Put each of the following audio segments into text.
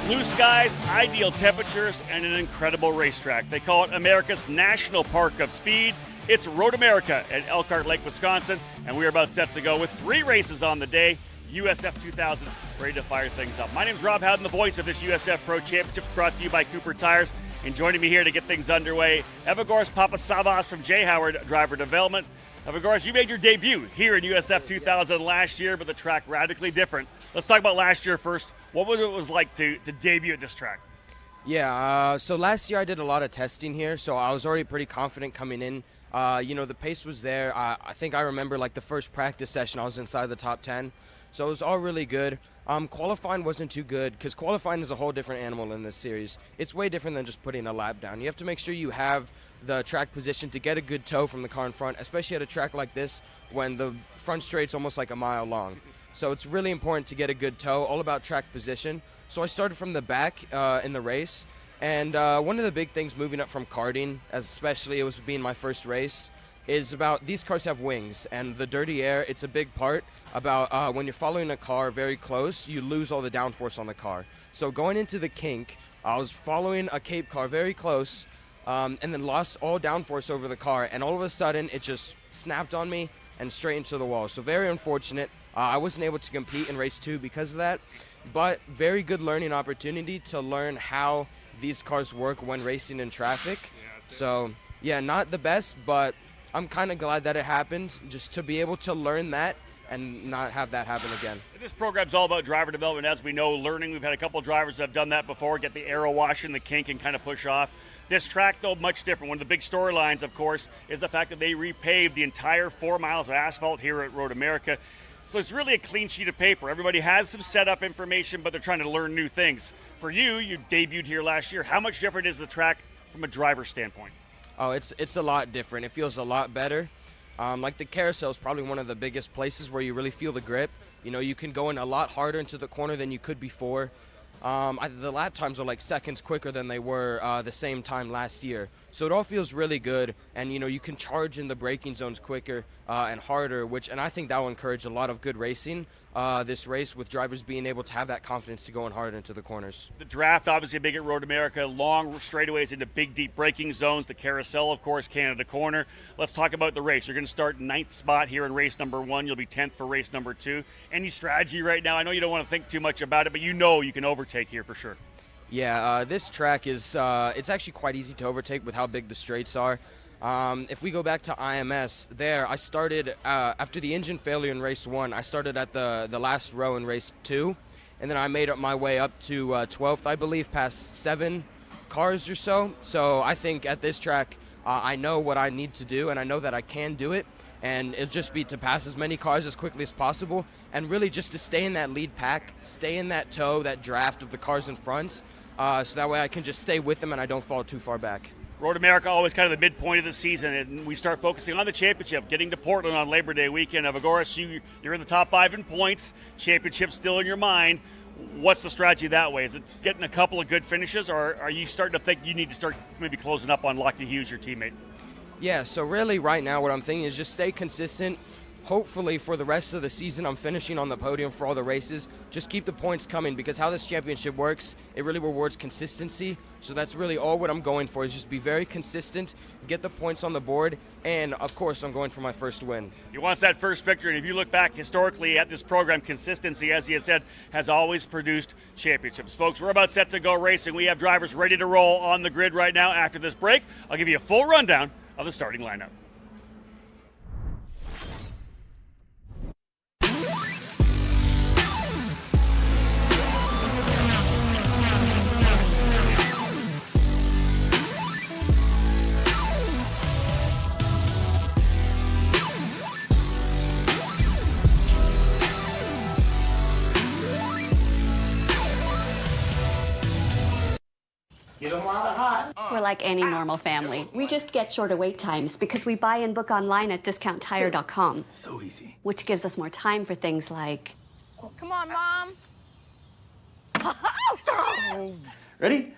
Blue skies, ideal temperatures, and an incredible racetrack. They call it America's National Park of Speed. It's Road America at Elkhart Lake, Wisconsin, and we are about set to go with 3 races on the day. USF2000 ready to fire things up. My name is Rob Howden, the voice of this USF Pro Championship, brought to you by Cooper Tires. And joining me here to get things underway, Evagoras Papasavas from J. Howard Driver Development. Evagoras, you made your debut here in USF2000 last year, but the track radically different. Let's talk about last year first. What was like to debut at this track? Yeah, so last year I did a lot of testing here, so I was already pretty confident coming in. The pace was there. I think I remember like the first practice session I was inside the top 10, so it was all really good. Qualifying wasn't too good because qualifying is a whole different animal in this series. It's way different than just putting a lap down. You have to make sure you have the track position to get a good tow from the car in front, especially at a track like this when the front straight's almost like a mile long. So it's really important to get a good tow, all about track position. So I started from the back in the race, and one of the big things moving up from karting, especially it was being my first race, is about these cars have wings, and the dirty air, it's a big part about when you're following a car very close, you lose all the downforce on the car. So going into the kink, I was following a Cape car very close, and then lost all downforce over the car, and all of a sudden it just snapped on me and straight into the wall. So very unfortunate. I wasn't able to compete in race 2 because of that, but very good learning opportunity to learn how these cars work when racing in traffic. So yeah, not the best, but I'm kind of glad that it happened, just to be able to learn that and not have that happen again. This program's all about driver development, as we know, learning. We've had a couple of drivers that have done that before, get the aero wash in the kink and kind of push off. This track, though, much different. One of the big storylines, of course, is the fact that they repaved the entire 4 miles of asphalt here at Road America. So it's really a clean sheet of paper. Everybody has some setup information, but they're trying to learn new things. For you, you debuted here last year. How much different is the track from a driver's standpoint? Oh, it's a lot different. It feels a lot better. Like the carousel is probably one of the biggest places where you really feel the grip. You know, you can go in a lot harder into the corner than you could before. The lap times are like seconds quicker than they were the same time last year. So it all feels really good, and you know, you can charge in the braking zones quicker and harder, and I think that will encourage a lot of good racing this race, with drivers being able to have that confidence to go in hard into the corners. The draft, obviously big at Road America, long straightaways into big, deep braking zones. The carousel, of course, Canada Corner. Let's talk about the race. You're going to start 9th spot here in race number 1. You'll be 10th for race number 2. Any strategy right now? I know you don't want to think too much about it, but you know you can overtake here for sure. Yeah, this track is it's actually quite easy to overtake with how big the straights are. If we go back to IMS, there I started after the engine failure in race 1. I started at the last row in race 2, and then I made up my way up to 12th, I believe, past 7 cars or so. So I think at this track, I know what I need to do, and I know that I can do it. And it'll just be to pass as many cars as quickly as possible, and really just to stay in that lead pack, stay in that tow, that draft of the cars in front, so that way I can just stay with them and I don't fall too far back. Road America, always kind of the midpoint of the season, and we start focusing on the championship, getting to Portland on Labor Day weekend. Evagoras, you're in the top 5 in points, championship still in your mind. What's the strategy that way? Is it getting a couple of good finishes, or are you starting to think you need to start maybe closing up on Lucky Hughes, your teammate? Yeah, so really right now what I'm thinking is just stay consistent. Hopefully for the rest of the season I'm finishing on the podium for all the races. Just keep the points coming, because how this championship works, it really rewards consistency. So that's really all what I'm going for, is just be very consistent, get the points on the board, and of course I'm going for my first win. He wants that first victory, and if you look back historically at this program, consistency, as he has said, has always produced championships. Folks, we're about set to go racing. We have drivers ready to roll on the grid right now. After this break, I'll give you a full rundown of the starting lineup. We're like any normal family. We just get shorter wait times because we buy and book online at discounttire.com. So easy. Which gives us more time for things like... Come on, Mom. Ready?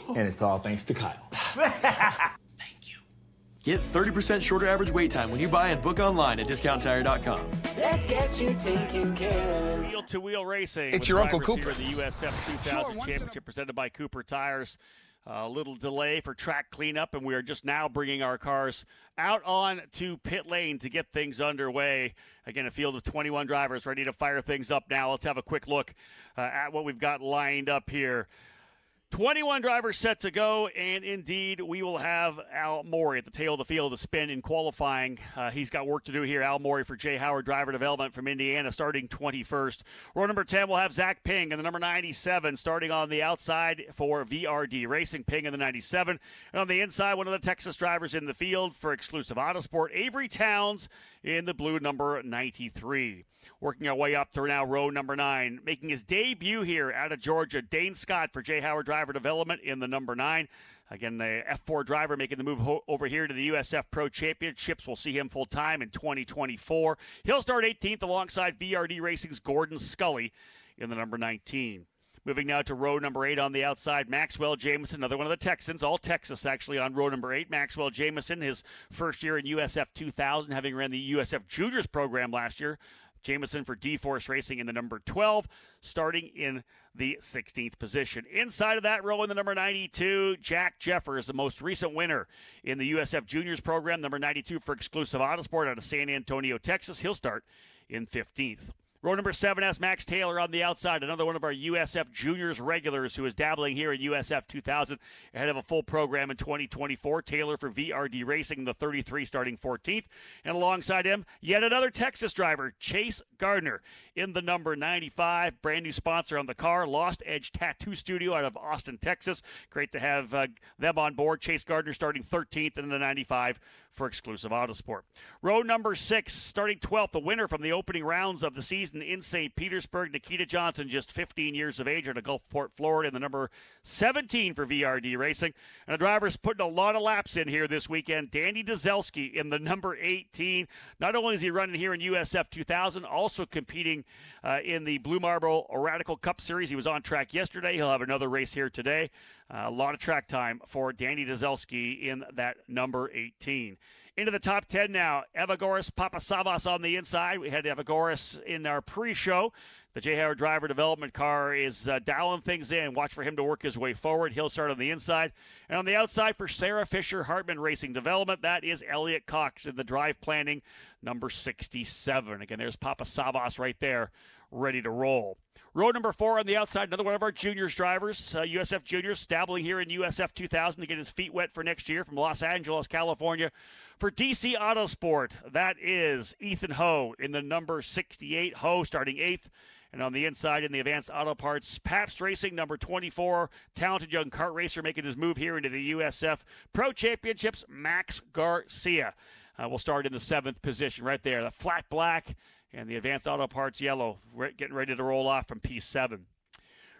And it's all thanks to Kyle. Thank you. Get 30% shorter average wait time when you buy and book online at discounttire.com. Let's get you taken care of. Wheel-to-wheel racing. It's your Uncle Cooper. Here in the USF2000 Championship presented by Cooper Tires. A little delay for track cleanup, and we are just now bringing our cars out on to pit lane to get things underway. Again, a field of 21 drivers ready to fire things up now. Let's have a quick look at what we've got lined up here. 21 drivers set to go, and indeed we will have Al Morey at the tail of the field to spin in qualifying. He's got work to do here. Al Morey for Jay Howard Driver Development from Indiana, starting 21st. Row number 10 will have Zach Ping in the number 97, starting on the outside for VRD Racing. Ping in the 97. And on the inside, one of the Texas drivers in the field for Exclusive Autosport, Avery Towns in the blue number 93. Working our way up to now row number 9. Making his debut here out of Georgia, Dane Scott for Jay Howard Driver Development in the number 9. Again, the F4 driver making the move over here to the USF Pro Championships. We'll see him full-time in 2024. He'll start 18th alongside VRD Racing's Gordon Scully in the number 19. Moving now to row number 8 on the outside, Maxwell Jameson, another one of the Texans, all Texas actually on row number 8. Maxwell Jameson, his first year in USF2000, having ran the USF Juniors program last year. Jameson for D-Force Racing in the number 12, starting in the 16th position. Inside of that row in the number 92, Jack Jeffers, the most recent winner in the USF Juniors program, number 92 for Exclusive Autosport out of San Antonio, Texas. He'll start in 15th. Row number 7 has Max Taylor on the outside, another one of our USF Juniors regulars who is dabbling here in USF 2000 ahead of a full program in 2024. Taylor for VRD Racing, the 33, starting 14th. And alongside him, yet another Texas driver, Chase Gardner in the number 95. Brand new sponsor on the car, Lost Edge Tattoo Studio out of Austin, Texas. Great to have them on board. Chase Gardner starting 13th in the 95 for Exclusive Autosport. Row number 6, starting 12th, the winner from the opening rounds of the season in St. Petersburg, Nikita Johnson, just 15 years of age out of Gulfport, Florida, in the number 17 for VRD Racing. And the driver's putting a lot of laps in here this weekend. Danny Dzelski in the number 18. Not only is he running here in USF 2000, also competing in the Blue Marble Radical Cup Series. He was on track yesterday. He'll have another race here today. A lot of track time for Danny Dzelski in that number 18. Into the top 10 now, Evagoras Papasavas on the inside. We had Evagoras in our pre-show. The Jay Howard Driver Development car is dialing things in. Watch for him to work his way forward. He'll start on the inside. And on the outside for Sarah Fisher Hartman Racing Development, that is Elliot Cox in the drive planning, number 67. Again, there's Papasavas right there, ready to roll. Row number 4 on the outside, another one of our juniors drivers, USF Juniors, dabbling here in USF 2000 to get his feet wet for next year from Los Angeles, California. For DC Autosport, that is Ethan Ho in the number 68. Ho starting 8th. And on the inside in the Advanced Auto Parts, Pabst Racing, number 24, talented young kart racer making his move here into the USF Pro Championships, Max Garcia. Will start in the 7th position right there. The flat black and the Advanced Auto Parts yellow getting ready to roll off from P7.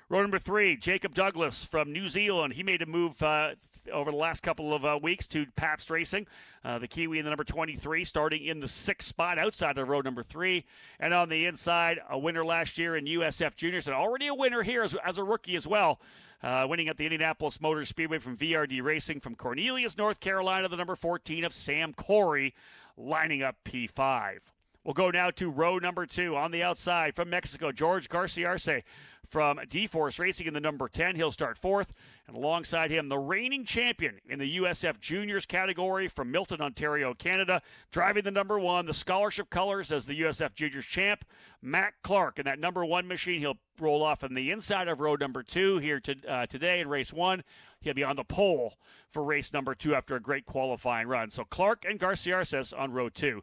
Row number 3, Jacob Douglas from New Zealand. He made a move over the last couple of weeks to Pabst Racing. The Kiwi in the number 23, starting in the 6th spot outside of row number 3. And on the inside, a winner last year in USF Juniors, and already a winner here as a rookie as well. Winning at the Indianapolis Motor Speedway from VRD Racing from Cornelius, North Carolina, the number 14 of Sam Corey, lining up P5. We'll go now to row number 2 on the outside from Mexico, George Garciarce from D-Force Racing in the number 10. He'll start 4th. And alongside him, the reigning champion in the USF Juniors category from Milton, Ontario, Canada, driving the number 1, the scholarship colors as the USF Juniors champ, Matt Clark. In that number 1 machine, he'll roll off on the inside of row number 2 here today in race 1. He'll be on the pole for race number 2 after a great qualifying run. So Clark and Garciarce on row 2.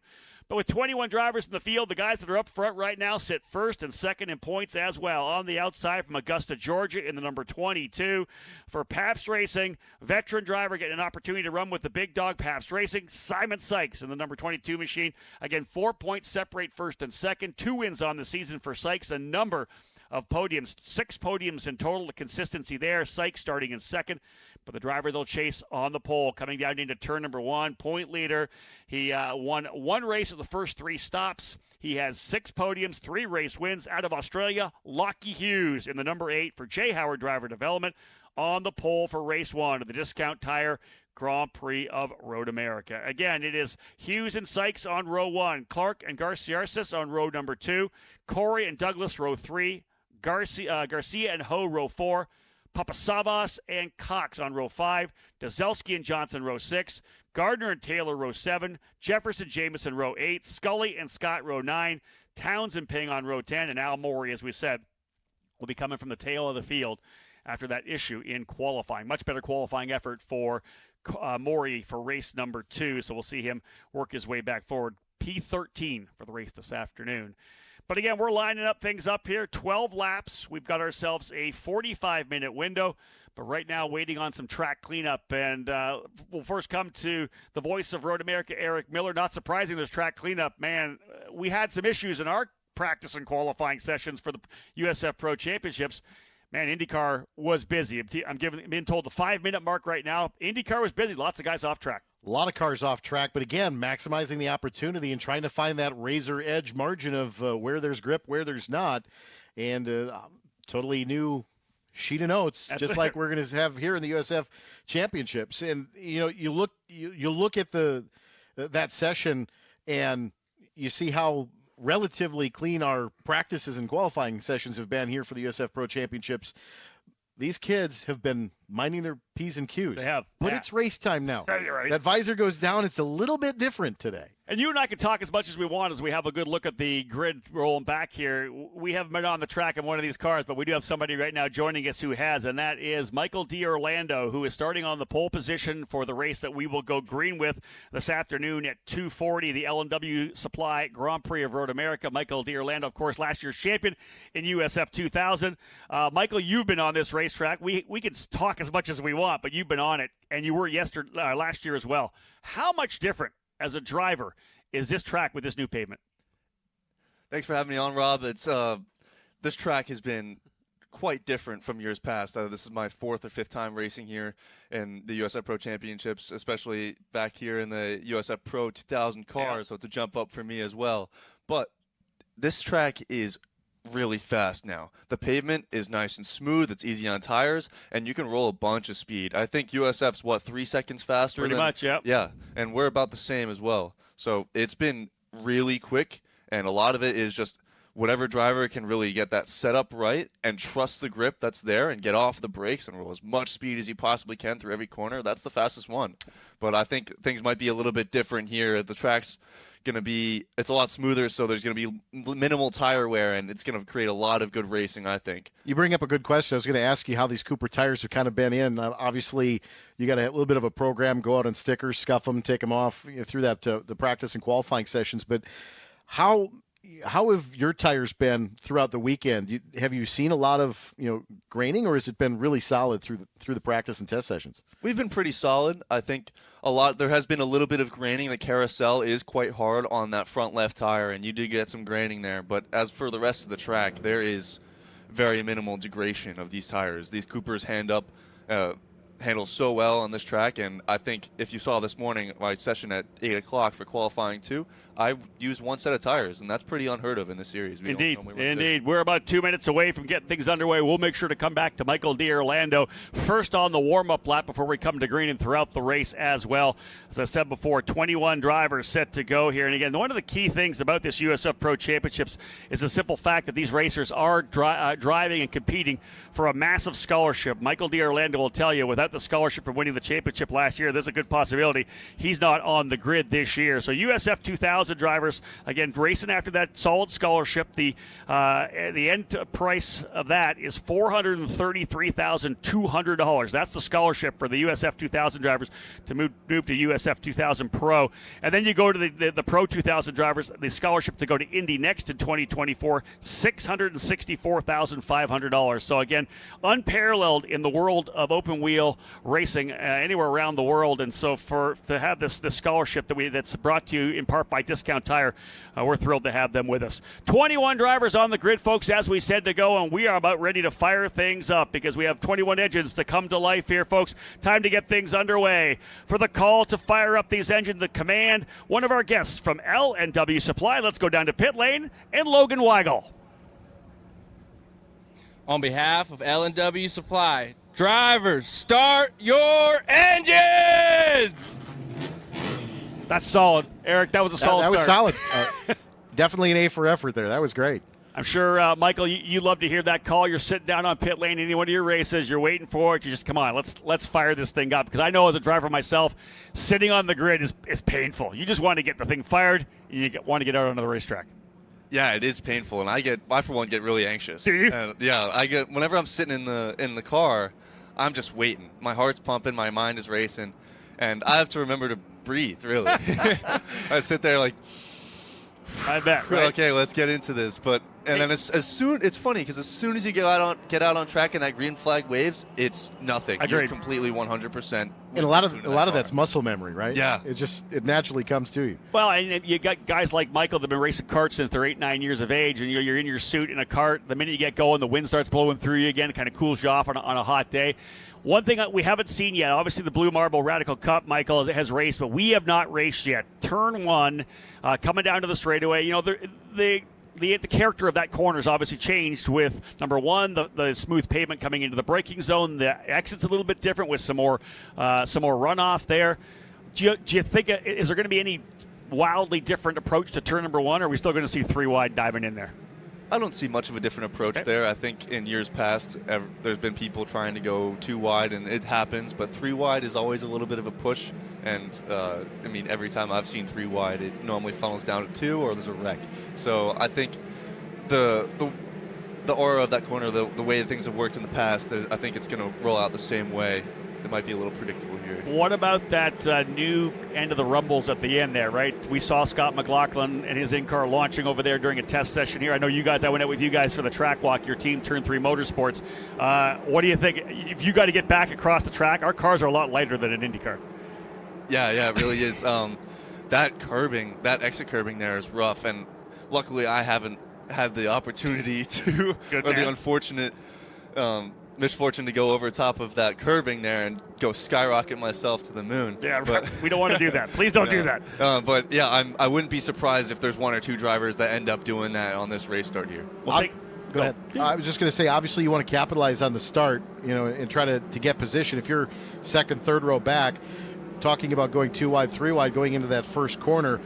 But with 21 drivers in the field, the guys that are up front right now sit 1st and 2nd in points as well. On the outside from Augusta, Georgia in the number 22. For Pabst Racing, veteran driver getting an opportunity to run with the big dog Pabst Racing, Simon Sykes in the number 22 machine. Again, 4 points separate 1st and 2nd. 2 wins on the season for Sykes, a number of podiums, 6 podiums in total. The consistency there. Sykes starting in 2nd. But the driver they'll chase on the pole, coming down into turn number 1, point leader. He won 1 race of the first 3 stops. He has 6 podiums, 3 race wins. Out of Australia, Lockie Hughes in the number 8 for Jay Howard Driver Development on the pole for race 1 of the Discount Tire Grand Prix of Road America. Again, it is Hughes and Sykes on row 1, Clark and Garciarsis on row number 2, Corey and Douglas row 3, Garcia and Ho row 4, Papasavas and Cox on row 5, Dazelski and Johnson row 6, Gardner and Taylor row 7, Jefferson Jameson row 8, Scully and Scott row 9, Towns and Ping on row 10, and Al Morey, as we said, will be coming from the tail of the field after that issue in qualifying. Much better qualifying effort for Morey for race number 2, so we'll see him work his way back forward. P13 for the race this afternoon. But again, we're lining up things up here. 12 laps. We've got ourselves a 45-minute window. But right now, waiting on some track cleanup. And we'll first come to the voice of Road America, Eric Miller. Not surprising there's track cleanup. Man, we had some issues in our practice and qualifying sessions for the USF Pro Championships. Man, IndyCar was busy. I'm being told the 5-minute mark right now. IndyCar was busy. Lots of guys off track. A lot of cars off track, but again, maximizing the opportunity and trying to find that razor edge margin of where there's grip, where there's not. And totally new sheet of notes, just like we're going to have here in the USF Championships. And you look at that session, and you see how relatively clean our practices and qualifying sessions have been here for the USF Pro Championships. These kids have been minding their P's and Q's. They have. But it's race time now. You're right. That visor goes down. It's a little bit different today. And you and I can talk as much as we want as we have a good look at the grid rolling back here. We haven't been on the track in one of these cars, but we do have somebody right now joining us who has, and that is Michael D'Orlando, who is starting on the pole position for the race that we will go green with this afternoon at 2:40, the L&W Supply Grand Prix of Road America. Michael D'Orlando, of course, last year's champion in USF2000. Michael, you've been on this racetrack. We can talk as much as we want, but you've been on it, and you were last year as well. How much different as a driver is this track with this new pavement? Thanks for having me on, Rob. It's this track has been quite different from years past. This is my 4th or 5th time racing here in the USF Pro Championships, especially back here in the USF Pro 2000 car, so it's a jump up for me as well. But this track is really fast now. The pavement is nice and smooth. It's easy on tires, and you can roll a bunch of speed. I think USF's, 3 seconds faster? Pretty much, yep. Yeah, and we're about the same as well. So it's been really quick, and a lot of it is just whatever driver can really get that setup right and trust the grip that's there and get off the brakes and roll as much speed as you possibly can through every corner. That's the fastest one. But I think things might be a little bit different here. The track's going to be, it's a lot smoother, so there's going to be minimal tire wear, and it's going to create a lot of good racing, I think. You bring up a good question. I was going to ask you how these Cooper tires have kind of been in. Obviously, you got a little bit of a program, go out on stickers, scuff them, take them off through that the practice and qualifying sessions. But how have your tires been throughout the weekend? Have you seen a lot of graining, or has it been really solid through the practice and test sessions? We've been pretty solid. I think there has been a little bit of graining. The carousel is quite hard on that front left tire, and you do get some graining there. But as for the rest of the track, there is very minimal degradation of these tires. These Coopers handle so well on this track, and I think if you saw this morning my session at 8 o'clock for qualifying 2, I used 1 set of tires, and that's pretty unheard of in the series. Indeed. We're about 2 minutes away from getting things underway. We'll make sure to come back to Michael D'Orlando first on the warm-up lap before we come to green and throughout the race as well. As I said before, 21 drivers set to go here. And again, one of the key things about this USF Pro Championships is the simple fact that these racers are driving and competing for a massive scholarship. Michael D'Orlando will tell you, without the scholarship for winning the championship last year, there's a good possibility he's not on the grid this year. So USF 2000 drivers, again, racing after that solid scholarship. The end price of that is $433,200. That's the scholarship for the USF 2000 drivers to move to USF 2000 Pro. And then you go to the Pro 2000 drivers, the scholarship to go to Indy next in 2024, $664,500. So again, unparalleled in the world of open wheel racing anywhere around the world. And so to have this scholarship that's brought to you in part by Discount Tire, we're thrilled to have them with us. 21 drivers on the grid, folks, as we said to go, and we are about ready to fire things up because we have 21 engines to come to life here, folks. Time to get things underway. For the call to fire up these engines, the command, one of our guests from L&W Supply. Let's go down to pit lane and Logan Weigel. On behalf of L&W Supply, Drivers, start your engines! That's solid. Eric, that was a solid That was start. solid. Definitely an A for effort there. That was great. I'm sure, Michael, you love to hear that call. You're sitting down on pit lane, any one of your races, you're waiting for it. You just, come on, let's fire this thing up. Because I know as a driver myself, sitting on the grid is painful. You just want to get the thing fired, and you want to get out onto the racetrack. Yeah, it is painful, and I for one get really anxious. Do you? Yeah, I get whenever I'm sitting in the car, I'm just waiting. My heart's pumping, my mind is racing, and I have to remember to breathe. Really, I sit there like, I bet. Right? Okay, let's get into this. And then as soon, it's funny because as soon as you get out on track and that green flag waves, it's nothing. Agreed. You're completely 100%. And a lot of that's muscle memory, right? Yeah. It naturally comes to you. Well, and you got guys like Michael that have been racing karts since they're 8-9 years of age, and you're in your suit in a cart. The minute you get going, the wind starts blowing through you again. It kind of cools you off on a hot day. One thing that we haven't seen yet, obviously the Blue Marble Radical Cup, Michael, has raced, but we have not raced yet. Turn 1, coming down to the straightaway. You know, the character of that corner has obviously changed with, number one, the smooth pavement coming into the braking zone. The exit's a little bit different with some more runoff there. Do you think, is there going to be any wildly different approach to turn number 1, or are we still going to see 3 wide diving in there? I don't see much of a different approach there. I think in years past, there's been people trying to go 2 wide, and it happens, but 3 wide is always a little bit of a push. And, I mean, every time I've seen 3 wide, it normally funnels down to 2 or there's a wreck. So I think the aura of that corner, the way things have worked in the past, I think it's going to roll out the same way. It might be a little predictable here. What about that new end of the rumbles at the end there, right? We saw Scott McLaughlin and his in-car launching over there during a test session here. I know you guys, I went out with you guys for the track walk, your team, Turn 3 Motorsports. What do you think? If you got to get back across the track, our cars are a lot lighter than an IndyCar. Yeah, it really is. That curbing, that exit curbing there is rough, and luckily I haven't had the opportunity to, or the unfortunate misfortune to go over top of that curbing there and go skyrocket myself to the moon. Yeah, but we don't want to do that. Please don't do that. But yeah, I wouldn't be surprised if there's 1 or 2 drivers that end up doing that on this race start here. Go ahead. I was just going to say, obviously you want to capitalize on the start, and try to get position. If you're second, third row back, talking about going 2 wide, 3 wide, going into that first corner,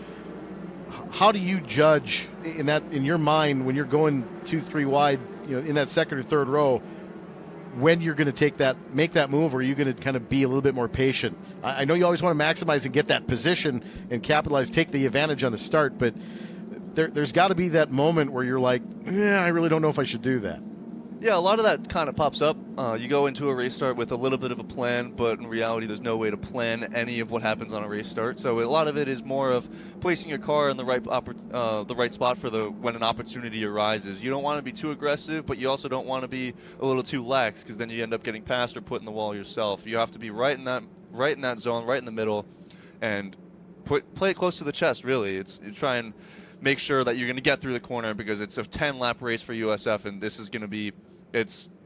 how do you judge in your mind when you're going 2, 3 wide, in that second or third row, when you're going to make that move, or are you going to kind of be a little bit more patient? I know you always want to maximize and get that position and capitalize, take the advantage on the start, but there's got to be that moment where you're like, I really don't know if I should do that. Yeah, a lot of that kind of pops up. You go into a race start with a little bit of a plan, but in reality, there's no way to plan any of what happens on a race start. So a lot of it is more of placing your car in the right spot for when an opportunity arises. You don't want to be too aggressive, but you also don't want to be a little too lax, because then you end up getting passed or put in the wall yourself. You have to be right in that zone, right in the middle, and play it close to the chest. Really, you try and make sure that you're going to get through the corner, because it's a 10-lap race for USF, and this is going to be.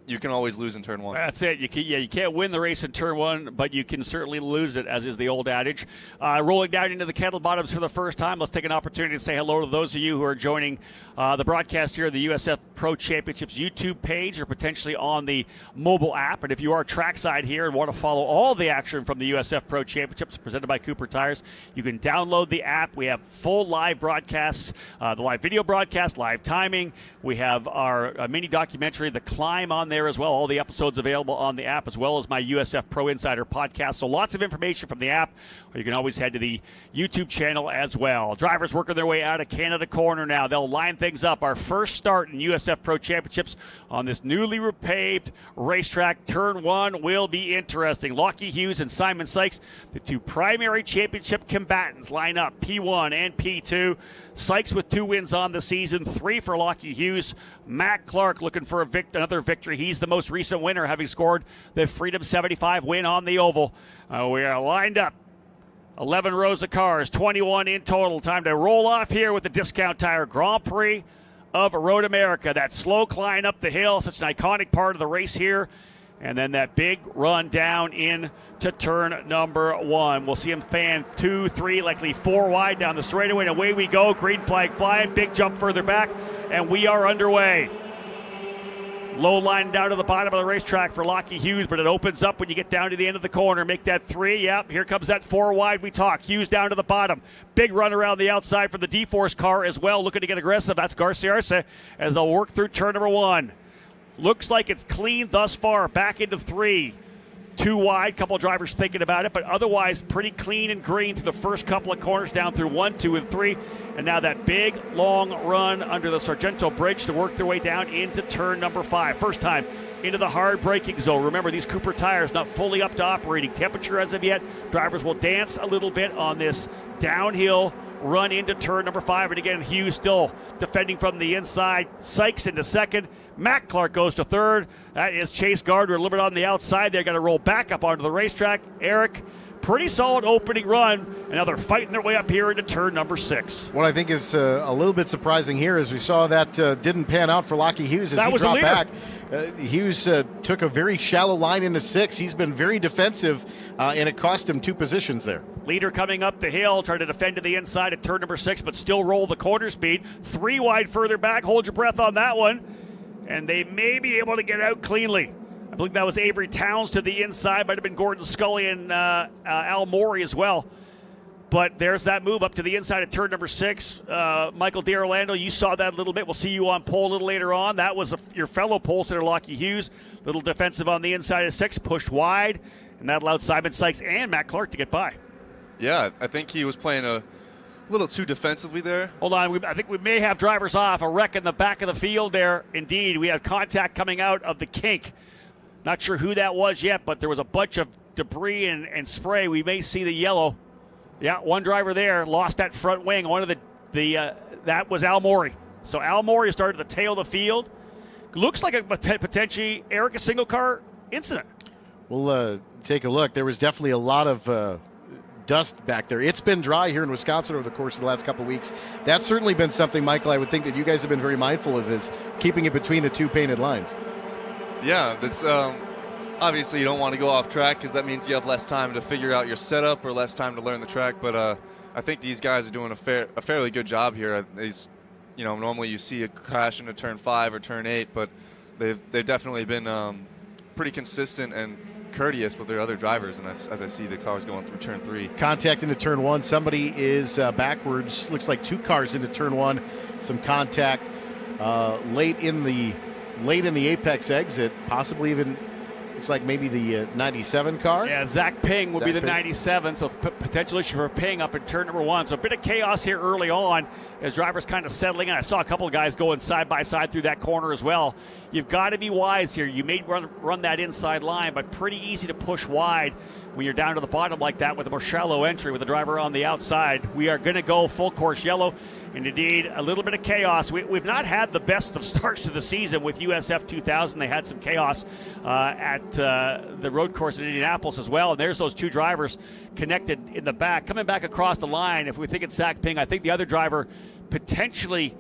You can always lose in turn 1. That's it. You can't win the race in turn 1, but you can certainly lose it, as is the old adage. Rolling down into the kettle bottoms for the first time, let's take an opportunity to say hello to those of you who are joining the broadcast here of the USF Pro Championships YouTube page, or potentially on the mobile app. And if you are trackside here and want to follow all the action from the USF Pro Championships presented by Cooper Tires, you can download the app. We have full live broadcasts, the live video broadcast, live timing. We have our mini documentary, The Climb, on there as well. All the episodes available on the app, as well as my USF Pro Insider podcast. So lots of information from the app, or you can always head to the YouTube channel as well. Drivers working their way out of Canada Corner now. They'll line things up. Our first start in USF Pro Championships on this newly repaved racetrack. Turn 1 will be interesting. Lockie Hughes and Simon Sykes, the 2 primary championship combatants, line up, P1 and P2. Sykes with 2 wins on the season, 3 for Lockie Hughes. Matt Clark looking for another victory. He's the most recent winner, having scored the Freedom 75 win on the oval. We are lined up. 11 rows of cars, 21 in total. Time to roll off here with the Discount Tire Grand Prix of Road America. That slow climb up the hill, such an iconic part of the race here. And then that big run down in to turn number 1. We'll see him fan 2, 3, likely 4 wide down the straightaway. And away we go. Green flag flying. Big jump further back. And we are underway. Low line down to the bottom of the racetrack for Lockie Hughes, but it opens up when you get down to the end of the corner. Make that 3. Yep, here comes that 4 wide we talk. Hughes down to the bottom. Big run around the outside for the D-Force car as well, looking to get aggressive. That's Garcia as they'll work through turn number 1. Looks like it's clean thus far. Back into 3. 2 wide, couple of drivers thinking about it, but otherwise pretty clean and green through the first couple of corners, down through 1, 2, and 3. And now that big, long run under the Sargento Bridge to work their way down into turn number 5. First time into the hard braking zone. Remember, these Cooper tires not fully up to operating temperature as of yet. Drivers will dance a little bit on this downhill run into turn number 5. And again, Hughes still defending from the inside. Sykes into second. Matt Clark goes to third. That is Chase Gardner a little bit on the outside. They're going to roll back up onto the racetrack. Eric, pretty solid opening run, and now they're fighting their way up here into turn number 6. What I think is a little bit surprising here is we saw that didn't pan out for Lockie Hughes as that he was dropped back. Hughes took a very shallow line into 6. He's been very defensive, and it cost him 2 positions there. Leader coming up the hill, trying to defend to the inside at turn number 6, but still roll the corner speed. 3 wide further back. Hold your breath on that one. And they may be able to get out cleanly. I believe that was Avery Towns to the inside. Might have been Gordon Scully and Al Morey as well. But there's that move up to the inside of turn number 6. Michael DiOrlando, you saw that a little bit. We'll see you on pole a little later on. That was your fellow pole sitter, Lockie Hughes. Little defensive on the inside of 6, pushed wide. And that allowed Simon Sykes and Matt Clark to get by. Yeah, I think he was playing a little too defensively there. Hold on, I think we may have drivers off. A wreck in the back of the field there. Indeed, we have contact coming out of the kink. Not sure who that was yet, but there was a bunch of debris and spray. We may see the yellow. Yeah, one driver there lost that front wing. One of that was Al Morey. So Al Morey started to tail the field. Looks like a potentially, Eric, a single car incident. We'll take a look. There was definitely a lot of dust back there. It's been dry here in Wisconsin over the course of the last couple of weeks. That's certainly been something, Michael, I would think that you guys have been very mindful of, is keeping it between the 2 painted lines. Yeah, that's obviously you don't want to go off track because that means you have less time to figure out your setup or less time to learn the track. But I think these guys are doing a fairly good job here. Normally you see a crash into turn 5 or turn 8, but they've definitely been pretty consistent and courteous with their other drivers, and as I see the cars going through turn 3. Contact into turn 1. Somebody is backwards. Looks like 2 cars into turn 1. Some contact late in the apex exit, possibly even looks like maybe the 97 car. Yeah, Zach Ping will be the 97, so potential issue for Ping up in turn number 1. So a bit of chaos here early on as drivers kind of settling in. I saw a couple of guys going side by side through that corner as well. You've got to be wise here. You may run that inside line, but pretty easy to push wide when you're down to the bottom like that with a more shallow entry with the driver on the outside. We are going to go full course yellow. And indeed, a little bit of chaos. We've not had the best of starts to the season with USF2000. They had some chaos at the road course in Indianapolis as well. And there's those 2 drivers connected in the back. Coming back across the line, if we think it's Zach Ping, I think the other driver potentially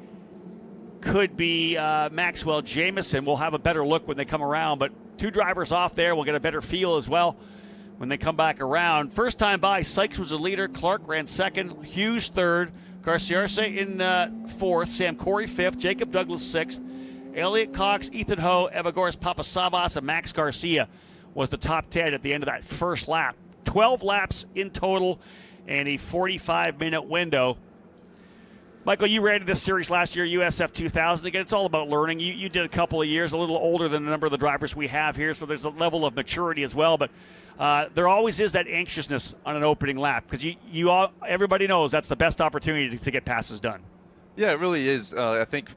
could be Maxwell Jamieson. We'll have a better look when they come around. But 2 drivers off there. We'll get a better feel as well when they come back around. First time by, Sykes was the leader. Clark ran second. Hughes third. Garciarce in 4th, Sam Corey 5th, Jacob Douglas 6th, Elliot Cox, Ethan Ho, Evagoras Papasavas, and Max Garcia was the top 10 at the end of that first lap. 12 laps in total and a 45-minute window. Michael, you ran this series last year, USF2000. Again, it's all about learning. You did a couple of years, a little older than the number of the drivers we have here, so there's a level of maturity as well. But there always is that anxiousness on an opening lap because everybody knows that's the best opportunity to get passes done. Yeah, it really is. I think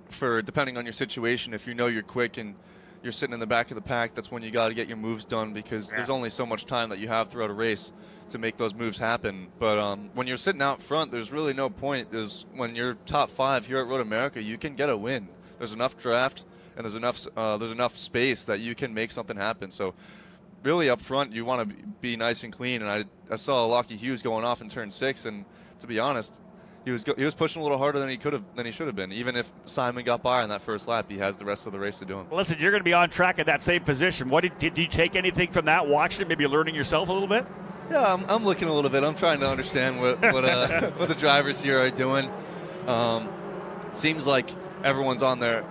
depending on your situation, if you know you're quick and you're sitting in the back of the pack, that's when you got to get your moves done because there's only so much time that you have throughout a race to make those moves happen. But when you're sitting out front, there's really no point. When you're top 5 here at Road America, you can get a win. There's enough draft and there's enough space that you can make something happen. So really up front, you want to be nice and clean. And I saw Lockie Hughes going off in turn 6, and to be honest, he was pushing a little harder than he should have been. Even if Simon got by on that first lap, he has the rest of the race to do him. Listen, you're going to be on track at that same position. Did you take anything from that? Watching it, maybe learning yourself a little bit? Yeah, I'm looking a little bit. I'm trying to understand what the drivers here are doing. It seems like everyone's on their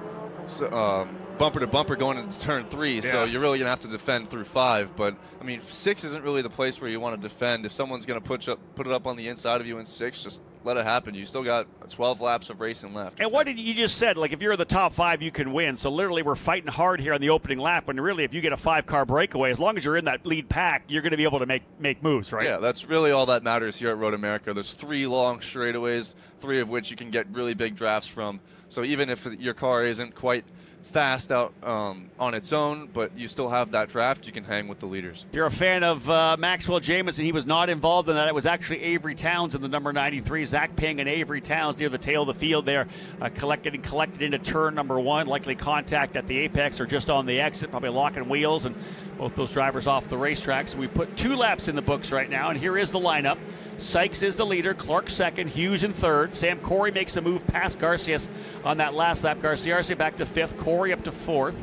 bumper to bumper going into turn 3, so you're really going to have to defend through 5. But, I mean, 6 isn't really the place where you want to defend. If someone's going to put it up on the inside of you in 6, just let it happen. You still got 12 laps of racing left. And what did you just said? Like, if you're in the top 5, you can win. So literally, we're fighting hard here on the opening lap. When really, if you get a 5-car breakaway, as long as you're in that lead pack, you're going to be able to make moves, right? Yeah, that's really all that matters here at Road America. There's 3 long straightaways, 3 of which you can get really big drafts from. So even if your car isn't quite fast out on its own, but you still have that draft, you can hang with the leaders. If you're a fan of Maxwell Jamison, he was not involved in that. It was actually Avery Towns in the number 93. Zach Ping and Avery Towns near the tail of the field there, collected into turn number 1. Likely contact at the apex or just on the exit, probably locking wheels, and both those drivers off the racetrack. So we put 2 laps in the books right now, and here is the lineup. Sykes is the leader, Clark second, Hughes in third. Sam Corey makes a move past Garcias on that last lap. Garcia back to 5th, Corey up to 4th.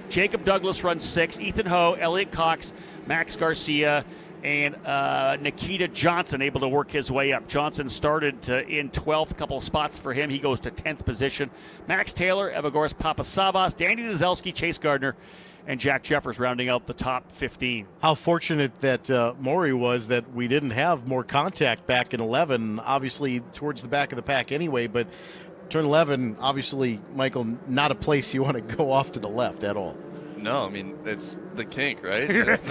Jacob Douglas runs 6th, Ethan Ho, Elliott Cox, Max Garcia, and Nikita Johnson able to work his way up. Johnson started in 12th, a couple of spots for him. He goes to 10th position. Max Taylor, Evagoras Papasavas, Danny Dzelski, Chase Gardner, and Jack Jeffers rounding out the top 15. How fortunate that Maury was that we didn't have more contact back in 11, obviously towards the back of the pack anyway, but turn 11, obviously, Michael, not a place you want to go off to the left at all. No, I mean, it's the kink, right? That's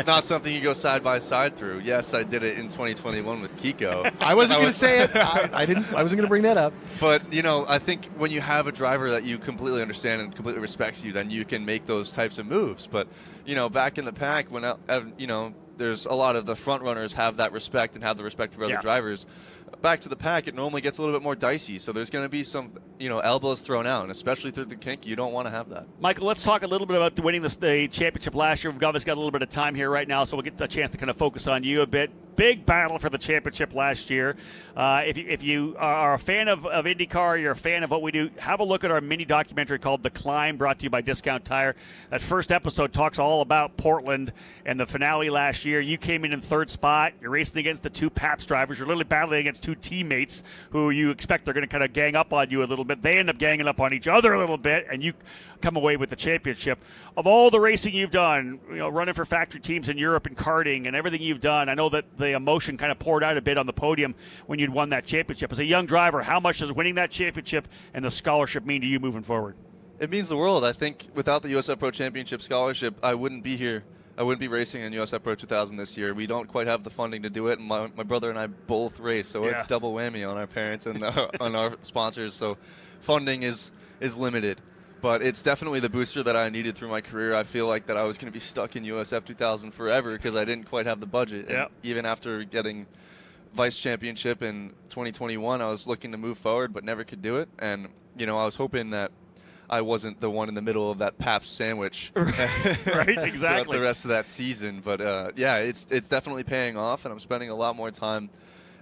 not something you go side by side through. Yes, I did it in 2021 with Kiko. I wasn't going to say it. I wasn't going to bring that up. But, I think when you have a driver that you completely understand and completely respects you, then you can make those types of moves. But, back in the pack, when, there's a lot of the front runners have that respect and have the respect for other drivers. Back to the pack, it normally gets a little bit more dicey. So there's going to be some, elbows thrown out, and especially through the kink, you don't want to have that. Michael, let's talk a little bit about winning the championship last year. We've obviously got a little bit of time here right now, so we'll get a chance to kind of focus on you a bit. Big battle for the championship last year. If you are a fan of IndyCar, you're a fan of what we do, have a look at our mini documentary called The Climb, brought to you by Discount Tire. That first episode talks all about Portland and the finale last year. You came in 3rd spot. You're racing against the 2 Paps drivers. You're literally battling against 2 teammates who you expect they're going to kind of gang up on you a little bit. They end up ganging up on each other a little bit, and you come away with the championship. Of all the racing you've done, running for factory teams in Europe and karting and everything you've done, I know that the emotion kind of poured out a bit on the podium when you'd won that championship. As a young driver, how much does winning that championship and the scholarship mean to you moving forward? It means the world. I think without the USF Pro Championship scholarship, I wouldn't be here. I wouldn't be racing in USF Pro 2000 this year. We don't quite have the funding to do it, and my brother and I both race, so it's double whammy on our parents and on our sponsors. So funding is limited. But it's definitely the booster that I needed through my career. I feel like that I was going to be stuck in USF 2000 forever because I didn't quite have the budget. And even after getting vice championship in 2021, I was looking to move forward but never could do it. And, I was hoping that I wasn't the one in the middle of that Pabst sandwich right, exactly. throughout the rest of that season. But, it's definitely paying off, and I'm spending a lot more time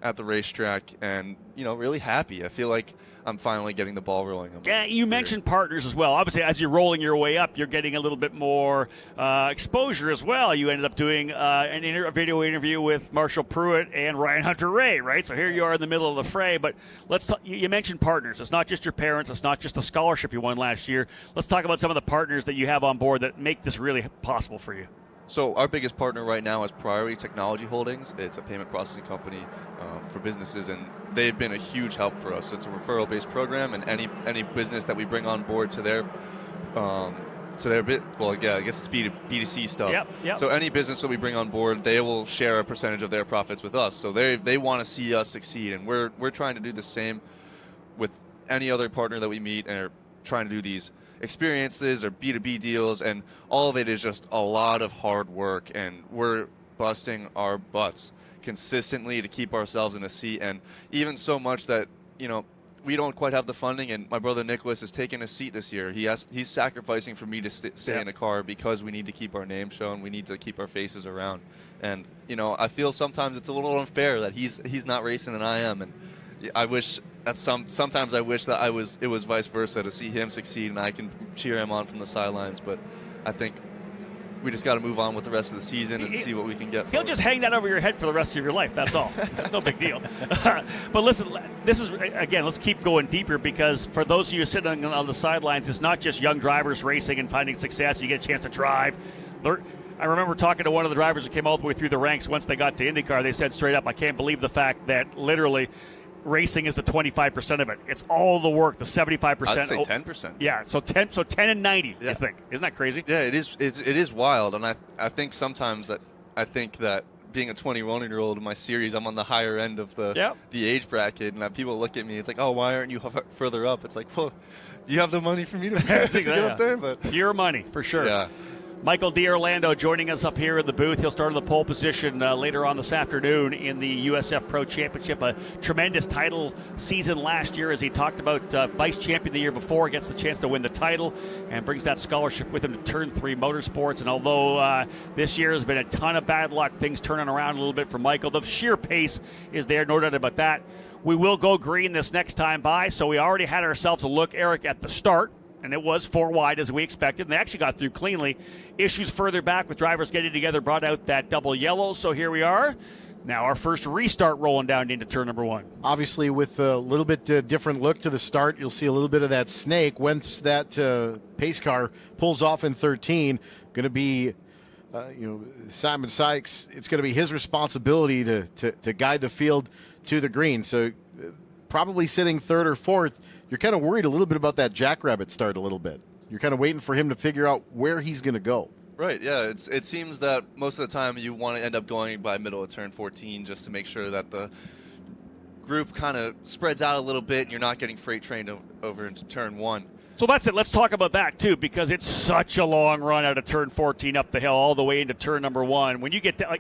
at the racetrack and, really happy. I feel like I'm finally getting the ball rolling. Yeah, you mentioned partners as well. Obviously, as you're rolling your way up, you're getting a little bit more exposure as well. You ended up doing a video interview with Marshall Pruitt and Ryan Hunter-Ray, right? So here you are in the middle of the fray. But let's talk, you mentioned partners. It's not just your parents. It's not just the scholarship you won last year. Let's talk about some of the partners that you have on board that make this really possible for you. So our biggest partner right now is Priority Technology Holdings. It's a payment processing company for businesses, and they've been a huge help for us. It's a referral-based program, and any business that we bring on board to their bit, I guess it's B2C stuff. Yep. So any business that we bring on board, they will share a percentage of their profits with us. So they want to see us succeed, and we're trying to do the same with any other partner that we meet, and are trying to do these experiences or B2B deals, and all of it is just a lot of hard work, and we're busting our butts consistently to keep ourselves in a seat, and even so much that we don't quite have the funding, and my brother Nicholas is taking a seat this year. He's sacrificing for me to stay in a car because we need to keep our name shown, we need to keep our faces around, and I feel sometimes it's a little unfair that he's not racing and I am, and I wish that sometimes I wish that it was vice versa, to see him succeed and I can cheer him on from the sidelines. But I think we just got to move on with the rest of the season and see what we can get. He'll just hang that over your head for the rest of your life. That's all. No big deal. But listen, this is, again, let's keep going deeper, because for those of you sitting on the sidelines, it's not just young drivers racing and finding success. You get a chance to drive. I remember talking to one of the drivers who came all the way through the ranks once they got to IndyCar. They said straight up, I can't believe the fact that literally racing is the 25% of it. It's all the work, the 75%. I'd say 10%. Yeah, so 10 and 90, you think. Isn't that crazy? Yeah, it is. It is wild, and I think sometimes that being a 21-year-old in my series, I'm on the higher end of the age bracket, and people look at me. It's like, oh, why aren't you further up? It's like, well, do you have the money for me to get up there? But pure money for sure. Yeah. Michael D'Orlando joining us up here in the booth. He'll start in the pole position later on this afternoon in the USF Pro Championship. A tremendous title season last year, as he talked about, vice champion the year before, gets the chance to win the title and brings that scholarship with him to Turn 3 Motorsports. And although this year has been a ton of bad luck, things turning around a little bit for Michael, the sheer pace is there, no doubt about that. We will go green this next time by, so we already had ourselves a look, Eric, at the start. And it was 4 wide as we expected, and they actually got through cleanly. Issues further back with drivers getting together brought out that double yellow, so here we are. Now our first restart rolling down into turn number 1. Obviously with a little bit different look to the start, you'll see a little bit of that snake. Once that pace car pulls off in 13, going to be Simon Sykes, it's going to be his responsibility to guide the field to the green. So probably sitting 3rd or 4th, you're kind of worried a little bit about that jackrabbit start a little bit. You're kind of waiting for him to figure out where he's going to go. Right, yeah. It seems that most of the time you want to end up going by middle of turn 14 just to make sure that the group kind of spreads out a little bit and you're not getting freight trained over into turn 1. So that's it. Let's talk about that, too, because it's such a long run out of turn 14 up the hill all the way into turn number 1. When you get that,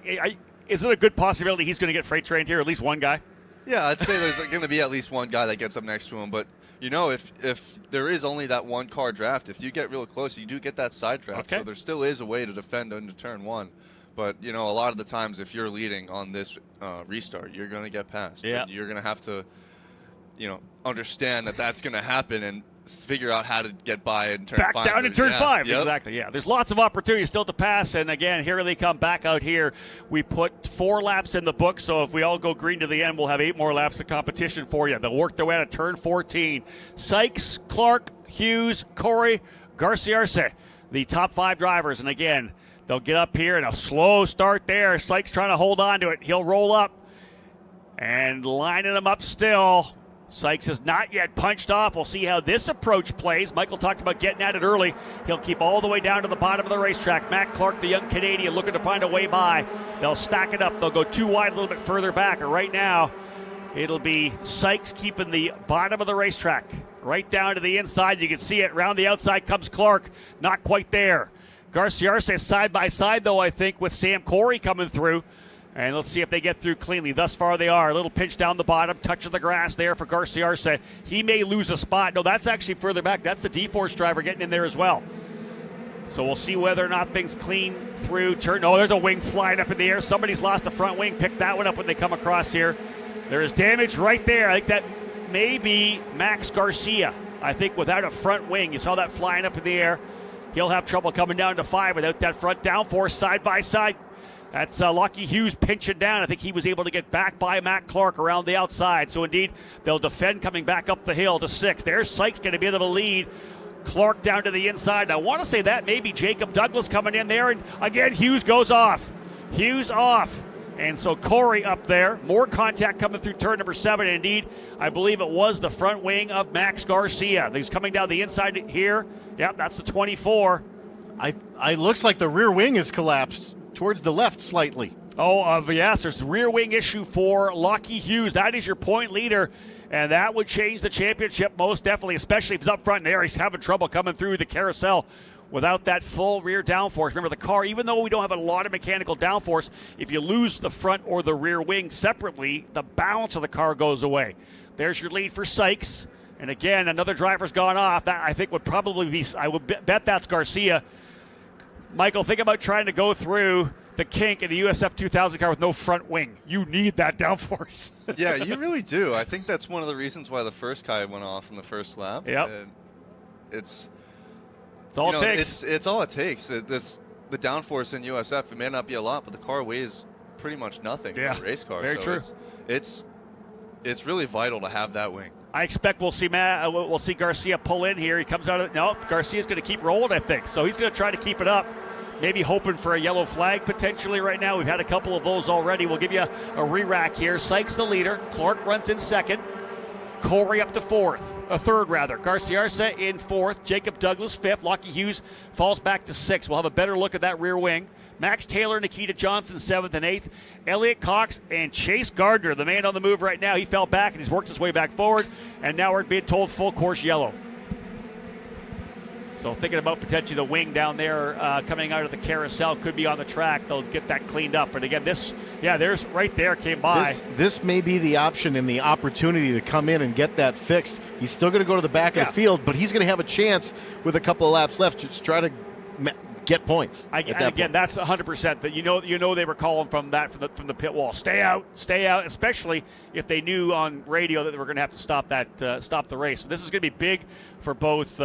is it a good possibility he's going to get freight trained here, at least one guy? Yeah, I'd say there's going to be at least one guy that gets up next to him. But, if there is only that one car draft, if you get real close, you do get that side draft. Okay. So there still is a way to defend into turn 1. But, a lot of the times if you're leading on this restart, you're going to get passed. Yeah. And you're going to have to, understand that that's going to happen and figure out how to get by in turn 5. Back down in turn 5, yep. Exactly, yeah. There's lots of opportunities still to pass, and again, here they come back out here. We put 4 laps in the book, so if we all go green to the end, we'll have 8 more laps of competition for you. They'll work their way out of turn 14. Sykes, Clark, Hughes, Corey, Garcia, the top 5 drivers, and again, they'll get up here and a slow start there. Sykes trying to hold on to it. He'll roll up and lining them up still. Sykes has not yet punched off. We'll see how this approach plays. Michael talked about getting at it early. He'll keep all the way down to the bottom of the racetrack. Matt Clark, the young Canadian, looking to find a way by. They'll stack it up. They'll go too wide a little bit further back. And right now, it'll be Sykes keeping the bottom of the racetrack right down to the inside. You can see it. Round the outside comes Clark. Not quite there. Garcia side by side, though, I think, with Sam Corey coming through. And let's see if they get through cleanly. Thus far, they are. A little pinch down the bottom, touch of the grass there for Garcia. He may lose a spot. No, that's actually further back. That's the D-Force driver getting in there as well. So we'll see whether or not things clean through turn. Oh, there's a wing flying up in the air. Somebody's lost the front wing. Pick that one up when they come across here. There is damage right there. I think that may be Max Garcia. I think without a front wing, you saw that flying up in the air. He'll have trouble coming down to 5 without that front downforce side by side. That's Lockie Hughes pinching down. I think he was able to get back by Matt Clark around the outside. So, indeed, they'll defend coming back up the hill to 6. There's Sykes going to be able to lead. Clark down to the inside. I want to say that maybe Jacob Douglas coming in there. And, again, Hughes goes off. Hughes off. And so Corey up there. More contact coming through turn number 7. And indeed, I believe it was the front wing of Max Garcia. He's coming down the inside here. Yep, that's the 24. I looks like the rear wing has collapsed towards the left slightly. Yes, there's a rear wing issue for Lockie Hughes. That is your point leader, and that would change the championship most definitely, especially if he's up front there. He's having trouble coming through the carousel without that full rear downforce. Remember, the car, even though we don't have a lot of mechanical downforce, if you lose the front or the rear wing separately, the balance of the car goes away. There's your lead for Sykes. And again, another driver's gone off. That I think would probably be, I would bet that's Garcia. Michael, think about trying to go through the kink in a USF2000 car with no front wing. You need that downforce. Yeah, you really do. I think that's one of the reasons why the first guy went off in the first lap. Yep. It's all it takes. It's all it takes. the downforce in USF, it may not be a lot, but the car weighs pretty much nothing for a race car. Very true. It's really vital to have that wing. I expect we'll see Garcia pull in here. He comes out of no. Garcia's going to keep rolling, I think. So he's going to try to keep it up. Maybe hoping for a yellow flag potentially right now. We've had a couple of those already. We'll give you a re-rack here. Sykes the leader. Clark runs in second. Corey up to third. Garcia in fourth. Jacob Douglas fifth. Lockie Hughes falls back to sixth. We'll have a better look at that rear wing. Max Taylor, Nikita Johnson, 7th and 8th. Elliott Cox and Chase Gardner, the man on the move right now. He fell back and he's worked his way back forward. And now we're being told full course yellow. So thinking about potentially the wing down there coming out of the carousel could be on the track. They'll get that cleaned up. But again, there's right there came by. This may be the option and the opportunity to come in and get that fixed. He's still going to go to the back of the field, but he's going to have a chance with a couple of laps left to try to get points. That's 100%. That you know they were calling from the pit wall. Stay out. Especially if they knew on radio that they were going to have to stop the race. So this is going to be big for both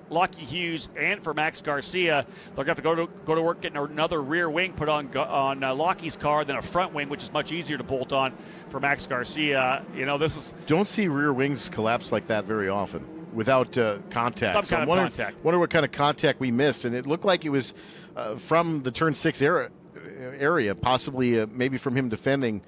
Lockie Hughes and for Max Garcia. They're going to have to go to work getting another rear wing put on Lockie's car, then a front wing, which is much easier to bolt on for Max Garcia. Don't see rear wings collapse like that very often without contact. Some kind of contact. Wonder what kind of contact we missed, and it looked like it was from the turn 6 area, possibly maybe from him defending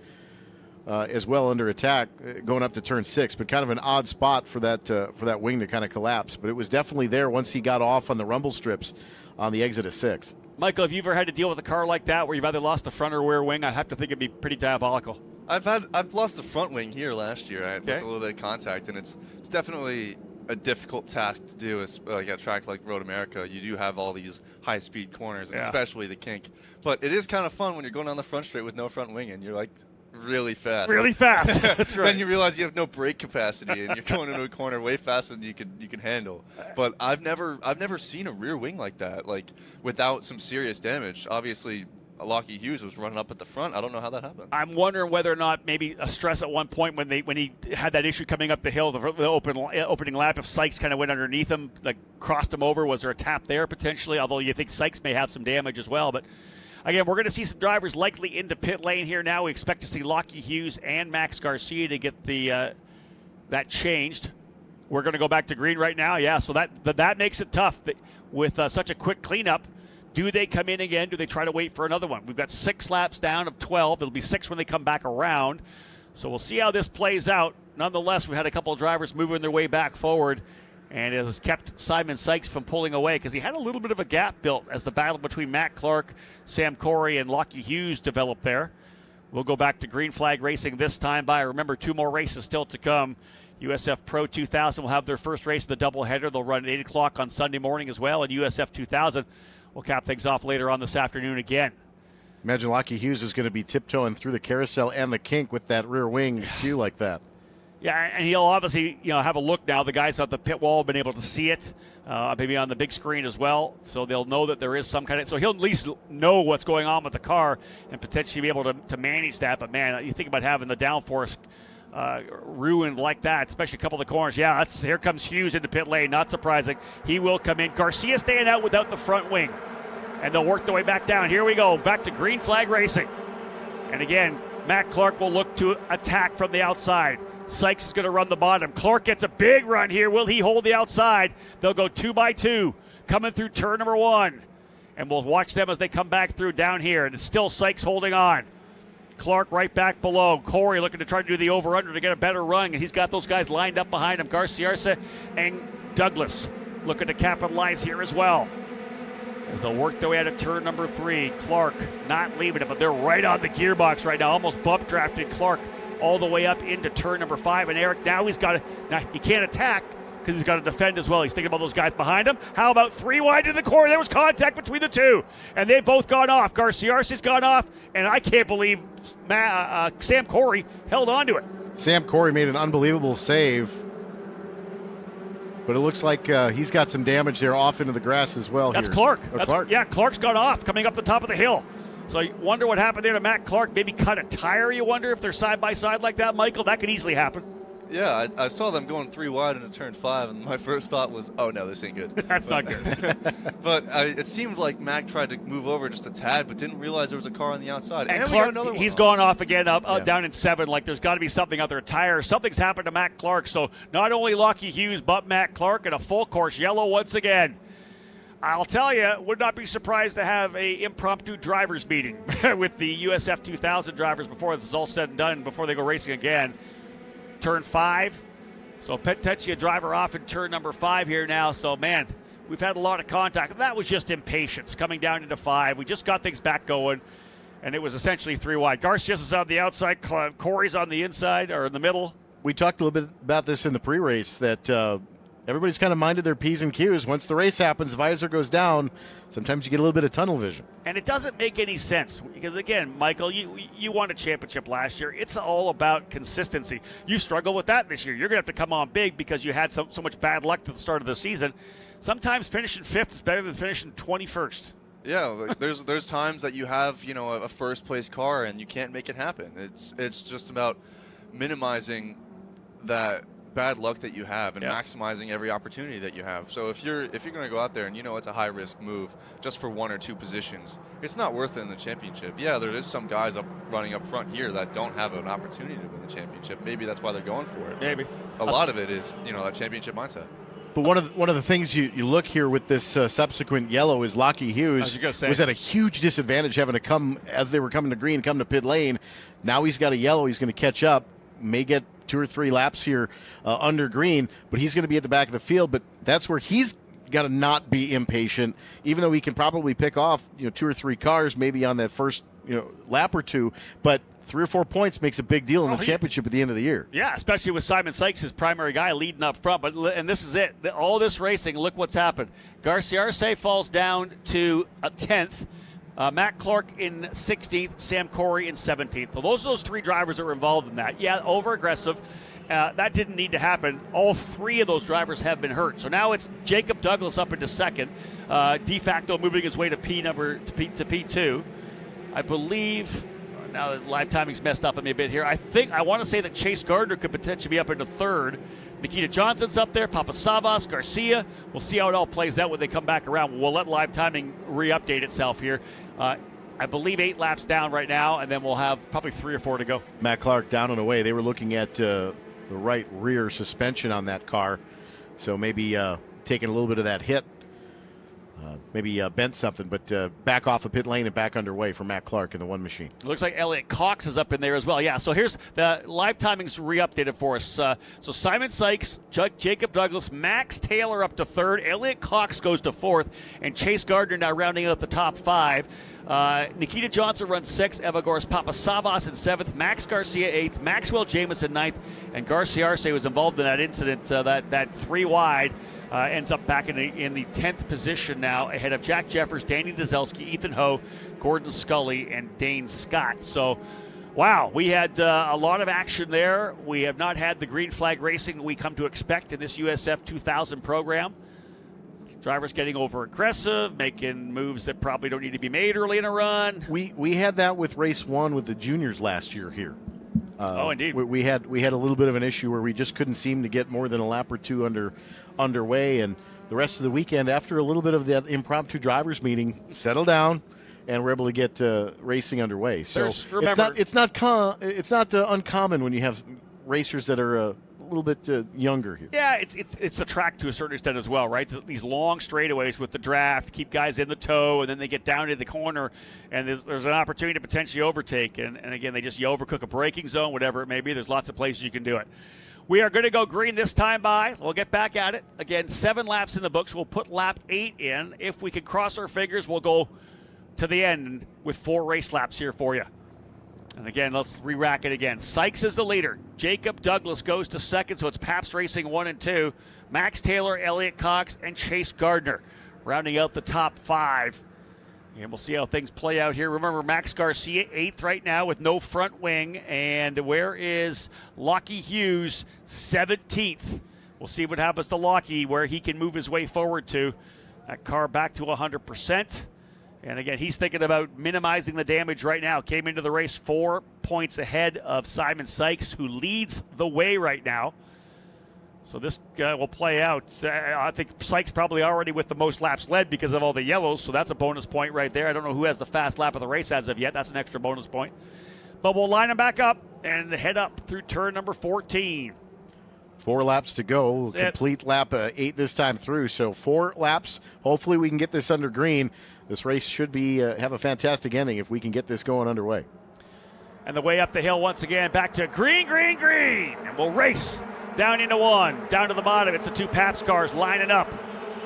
as well under attack going up to turn 6, but kind of an odd spot for that wing to kind of collapse. But it was definitely there once he got off on the rumble strips on the exit of 6. Michael, have you ever had to deal with a car like that where you've either lost the front or rear wing? I have to think it'd be pretty diabolical. I've lost the front wing here last year. I had a little bit of contact, and it's definitely a difficult task to do at a track like Road America. You do have all these high-speed corners, especially the kink. But it is kind of fun when you're going down the front straight with no front wing, and you're like really fast. Really fast. That's right. Then you realize you have no brake capacity, and you're going into a corner way faster than you can handle. But I've never seen a rear wing like that, like without some serious damage. Obviously, Lockie Hughes was running up at the front. I don't know how that happened. I'm wondering whether or not maybe a stress at one point when he had that issue coming up the hill, the opening lap, if Sykes kind of went underneath him, like crossed him over. Was there a tap there potentially? Although you think Sykes may have some damage as well. But again, we're going to see some drivers likely into pit lane here now. We expect to see Lockie Hughes and Max Garcia to get that changed. We're going to go back to green right now. Yeah, so that makes it tough with such a quick cleanup. Do they come in again? Do they try to wait for another one? We've got 6 laps down of 12. It'll be 6 when they come back around. So we'll see how this plays out. Nonetheless, we've had a couple of drivers moving their way back forward, and it has kept Simon Sykes from pulling away because he had a little bit of a gap built as the battle between Matt Clark, Sam Corey, and Lockie Hughes developed there. We'll go back to green flag racing this time by. Remember, 2 more races still to come. USF Pro 2000 will have their first race of the doubleheader. They'll run at 8 o'clock on Sunday morning as well, and USF2000 we'll cap things off later on this afternoon again. Imagine Lockie Hughes is going to be tiptoeing through the carousel and the kink with that rear wing skew like that. Yeah, and he'll obviously have a look now. The guys at the pit wall have been able to see it, maybe on the big screen as well, so they'll know that there is some kind of – so he'll at least know what's going on with the car and potentially be able to manage that. But, man, you think about having the downforce ruined like that, especially a couple of the corners. Yeah, here comes Hughes into pit lane. Not surprising. He will come in. Garcia staying out without the front wing, and they'll work their way back down. Here we go, back to green flag racing. And again, Matt Clark will look to attack from the outside. Sykes is going to run the bottom. Clark gets a big run here. Will he hold the outside? They'll go 2 by 2 coming through turn number 1. And we'll watch them as they come back through down here. And it's still Sykes holding on. Clark right back below. Corey looking to try to do the over-under to get a better run. And he's got those guys lined up behind him. Garcia and Douglas looking to capitalize here as well. As they'll work their way out of turn number 3. Clark not leaving it, but they're right on the gearbox right now. Almost bump drafted Clark all the way up into turn number 5. And Eric, now he can't attack because he's got to defend as well. He's thinking about those guys behind him. How about 3 wide to the corner? There was contact between the 2, and they've both gone off. Garcia's gone off, and I can't believe Sam Corey held on to it. Sam Corey made an unbelievable save, but it looks like he's got some damage there off into the grass as well. That's here. Clark. Clark. Yeah, Clark's gone off coming up the top of the hill. So I wonder what happened there to Matt Clark. Maybe cut a tire, you wonder, if they're side by side like that, Michael. That could easily happen. Yeah, I saw them going 3 wide into turn 5, and my first thought was, oh no, this ain't good. That's not good. But it seemed like Mac tried to move over just a tad, but didn't realize there was a car on the outside. And we Clark, got another one he's off. gone off again, down in 7. Like there's got to be something out there, a tire. Something's happened to Mac Clark. So not only Lockie Hughes, but Mac Clark, and a full course yellow once again. I'll tell you, would not be surprised to have a impromptu drivers meeting with the USF2000 drivers before this is all said and done, before they go racing again. Turn 5. So potentially a driver off in turn number 5 here now. So, man, we've had a lot of contact. That was just impatience coming down into 5. We just got things back going, and it was essentially 3 wide. Garcia's is on the outside. Corey's on the inside or in the middle. We talked a little bit about this in the pre-race that everybody's kind of minded their P's and Q's. Once the race happens, visor goes down. Sometimes you get a little bit of tunnel vision. And it doesn't make any sense because, again, Michael, you won a championship last year. It's all about consistency. You struggle with that this year. You're going to have to come on big because you had so much bad luck at the start of the season. Sometimes finishing 5th is better than finishing 21st. Yeah, like there's times that you have, a first-place car and you can't make it happen. It's just about minimizing that bad luck that you have and maximizing every opportunity that you have. So if you're going to go out there and it's a high risk move just for 1 or 2 positions, it's not worth it in the championship. Yeah, there is some guys running up front here that don't have an opportunity to win the championship. Maybe that's why they're going for it. Maybe a lot of it is that championship mindset. But one of the things you look here with this subsequent yellow is Lockie Hughes was at a huge disadvantage having to come as they were coming to green, come to pit lane. Now he's got a yellow. He's going to catch up. May get 2 or 3 laps here under green, but he's going to be at the back of the field. But that's where he's got to not be impatient, even though he can probably pick off 2 or 3 cars maybe on that first lap or 2. But 3 or 4 points makes a big deal in the championship at the end of the year. Yeah, especially with Simon Sykes, his primary guy, leading up front. And this is it. All this racing, look what's happened. Garcia falls down to 10th. Matt Clark in 16th, Sam Corey in 17th. So those are those 3 drivers that were involved in that. Yeah, over-aggressive. That didn't need to happen. All 3 of those drivers have been hurt. So now it's Jacob Douglas up into 2nd, de facto moving his way to P2. I believe, now the live timing's messed up on me a bit here, I want to say that Chase Gardner could potentially be up into 3rd. Nikita Johnson's up there, Papa Savas, Garcia. We'll see how it all plays out when they come back around. We'll let live timing re-update itself here. I believe 8 laps down right now, and then we'll have probably 3 or 4 to go. Matt Clark down and away. They were looking at the right rear suspension on that car, so maybe taking a little bit of that hit. Maybe bent something, but back off the pit lane and back underway for Matt Clark in the 1 machine. It looks like Elliot Cox is up in there as well. Yeah, so here's the live timing's re-updated for us. So Simon Sykes, Jacob Douglas, Max Taylor up to 3rd, Elliot Cox goes to 4th, and Chase Gardner now rounding out the top 5. Nikita Johnson runs 6th, Evagor's Papa Savas in 7th, Max Garcia 8th, Maxwell Jamison 9th, and Garcia Arce was involved in that incident, that 3 wide. Ends up back in the 10th position now, ahead of Jack Jeffers, Danny Dzelski, Ethan Ho, Gordon Scully, and Dane Scott. So, wow, we had a lot of action there. We have not had the green flag racing we come to expect in this USF2000 program. Drivers getting over aggressive, making moves that probably don't need to be made early in a run. We had that with race 1 with the juniors last year here. Indeed. We had a little bit of an issue where we just couldn't seem to get more than a lap or 2 underway, and the rest of the weekend, after a little bit of that impromptu drivers meeting, settled down, and we're able to get racing underway. So it's not uncommon when you have racers that are a little bit younger here. Yeah, it's the track to a certain extent as well, right? These long straightaways with the draft keep guys in the tow, and then they get down to the corner, and there's an opportunity to potentially overtake. And again, you overcook a braking zone, whatever it may be. There's lots of places you can do it. We are going to go green this time by. We'll get back at it. Again, 7 laps in the books. We'll put lap 8 in. If we can cross our fingers, we'll go to the end with 4 race laps here for you. And again, let's re-rack it again. Sykes is the leader. Jacob Douglas goes to 2nd, so it's Pabst Racing 1 and 2. Max Taylor, Elliot Cox, and Chase Gardner rounding out the top 5. And we'll see how things play out here. Remember, Max Garcia 8th right now with no front wing. And where is Lockie Hughes? 17th. We'll see what happens to Lockie, where he can move his way forward to. That car back to 100%. And again, he's thinking about minimizing the damage right now. Came into the race 4 points ahead of Simon Sykes, who leads the way right now. So this will play out. I think Sykes probably already with the most laps led because of all the yellows, so that's a bonus point right there. I don't know who has the fast lap of the race as of yet. That's an extra bonus point. But we'll line them back up and head up through turn number 14. 4 laps to go. Complete lap 8 this time through. So 4 laps. Hopefully we can get this under green. This race should be have a fantastic ending if we can get this going underway. And the way up the hill once again, back to green, green, green. And we'll race down into 1, down to the bottom. It's the 2 Paps cars lining up.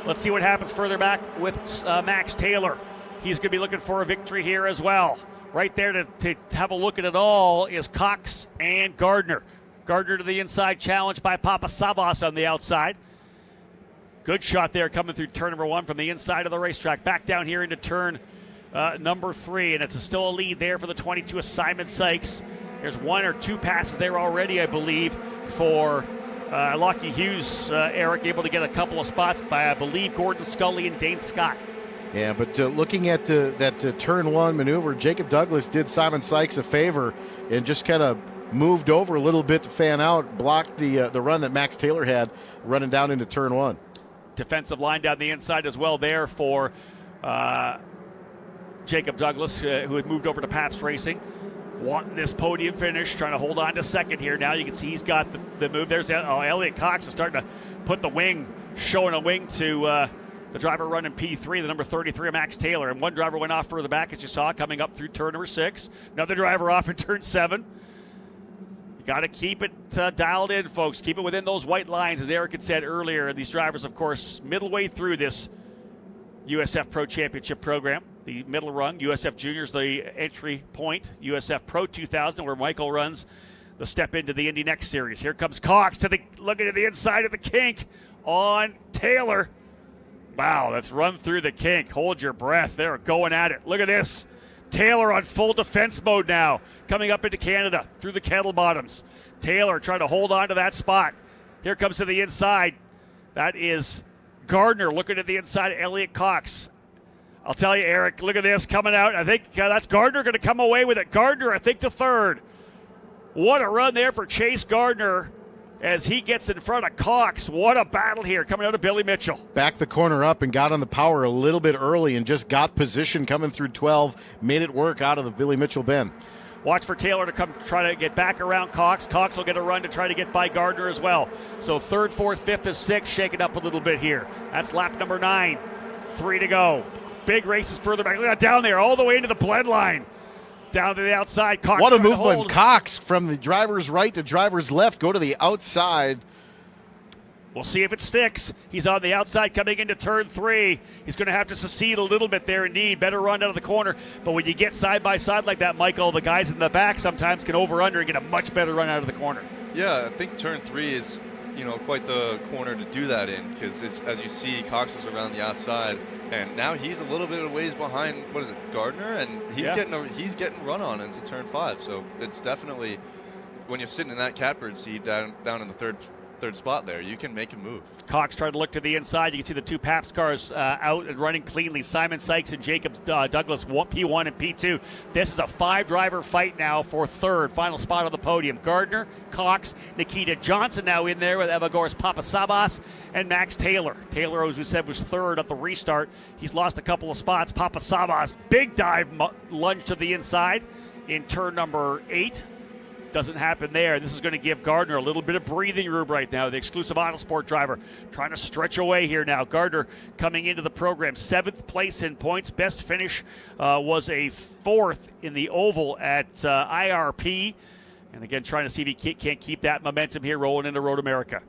Let's see what happens further back with Max Taylor. He's going to be looking for a victory here as well. Right there to have a look at it all is Cox and Gardner. Gardner to the inside, challenged by Papasavas on the outside. Good shot there coming through turn number 1 from the inside of the racetrack. Back down here into turn number 3, and it's still a lead there for the 22 of Simon Sykes. There's 1 or 2 passes there already, I believe, for Lockie Hughes. Eric able to get a couple of spots by, I believe, Gordon Scully and Dane Scott. Yeah, but looking at that turn 1 maneuver, Jacob Douglas did Simon Sykes a favor and just kind of moved over a little bit to fan out, blocked the run that Max Taylor had running down into turn 1. Defensive line down the inside as well there for Jacob Douglas, who had moved over to Pabst Racing. Wanting this podium finish, trying to hold on to second here. Now you can see he's got the move. There's Elliot Cox is starting to put the wing, showing a wing to the driver running P3, the number 33 of Max Taylor. And one driver went off further back, as you saw, coming up through turn number 6. Another driver off in turn 7. You got to keep it dialed in, folks. Keep it within those white lines, as Eric had said earlier. These drivers, of course, middle way through this USF Pro Championship program. The middle rung, USF Juniors, the entry point, USF Pro 2000, where Michael runs the step into the Indy Next Series. Here comes Cox looking at the inside of the kink on Taylor. Wow, let's run through the kink. Hold your breath. They're going at it. Look at this. Taylor on full defense mode now, coming up into Canada through the kettle bottoms. Taylor trying to hold on to that spot. Here comes to the inside. That is Gardner looking at the inside of Elliot Cox. I'll tell you, Eric, look at this coming out. I think that's Gardner going to come away with it. Gardner, I think, to third. What a run there for Chase Gardner as he gets in front of Cox. What a battle here coming out of Billy Mitchell. Backed the corner up and got on the power a little bit early and just got position coming through 12. Made it work out of the Billy Mitchell bend. Watch for Taylor to come try to get back around Cox. Cox will get a run to try to get by Gardner as well. So 3rd, 4th, 5th, and 6th shaking up a little bit here. That's lap number 9. 3 to go. Big races further back. Look at that down there, all the way into the blend line. Down to the outside. Cox. What a move by Cox from the driver's right to driver's left. Go to the outside. We'll see if it sticks. He's on the outside coming into turn 3. He's going to have to secede a little bit there indeed. Better run out of the corner. But when you get side by side like that, Michael, the guys in the back sometimes can over-under and get a much better run out of the corner. Yeah, I think turn 3 is, quite the corner to do that in, because as you see, Cox was around the outside, and now he's a little bit of ways behind. What is it, Gardner? And he's getting run on into turn 5. So it's definitely, when you're sitting in that catbird seat down in the third spot there, you can make a move. Cox tried to look to the inside. You can see the 2 Pabst cars out and running cleanly. Simon Sykes and Jacob Douglas, P1 and P2. This is a 5-driver fight now for 3rd. Final spot on the podium. Gardner, Cox, Nikita Johnson now in there with Evagor's Papasavas and Max Taylor. Taylor, as we said, was 3rd at the restart. He's lost a couple of spots. Papasavas, big dive lunge to the inside in turn number 8. Doesn't happen there. This is going to give Gardner a little bit of breathing room right now. The exclusive Autosport driver trying to stretch away here now. Gardner coming into the program, 7th place in points. Best finish was a 4th in the oval at IRP. And again, trying to see if he can't keep that momentum here rolling into Road America.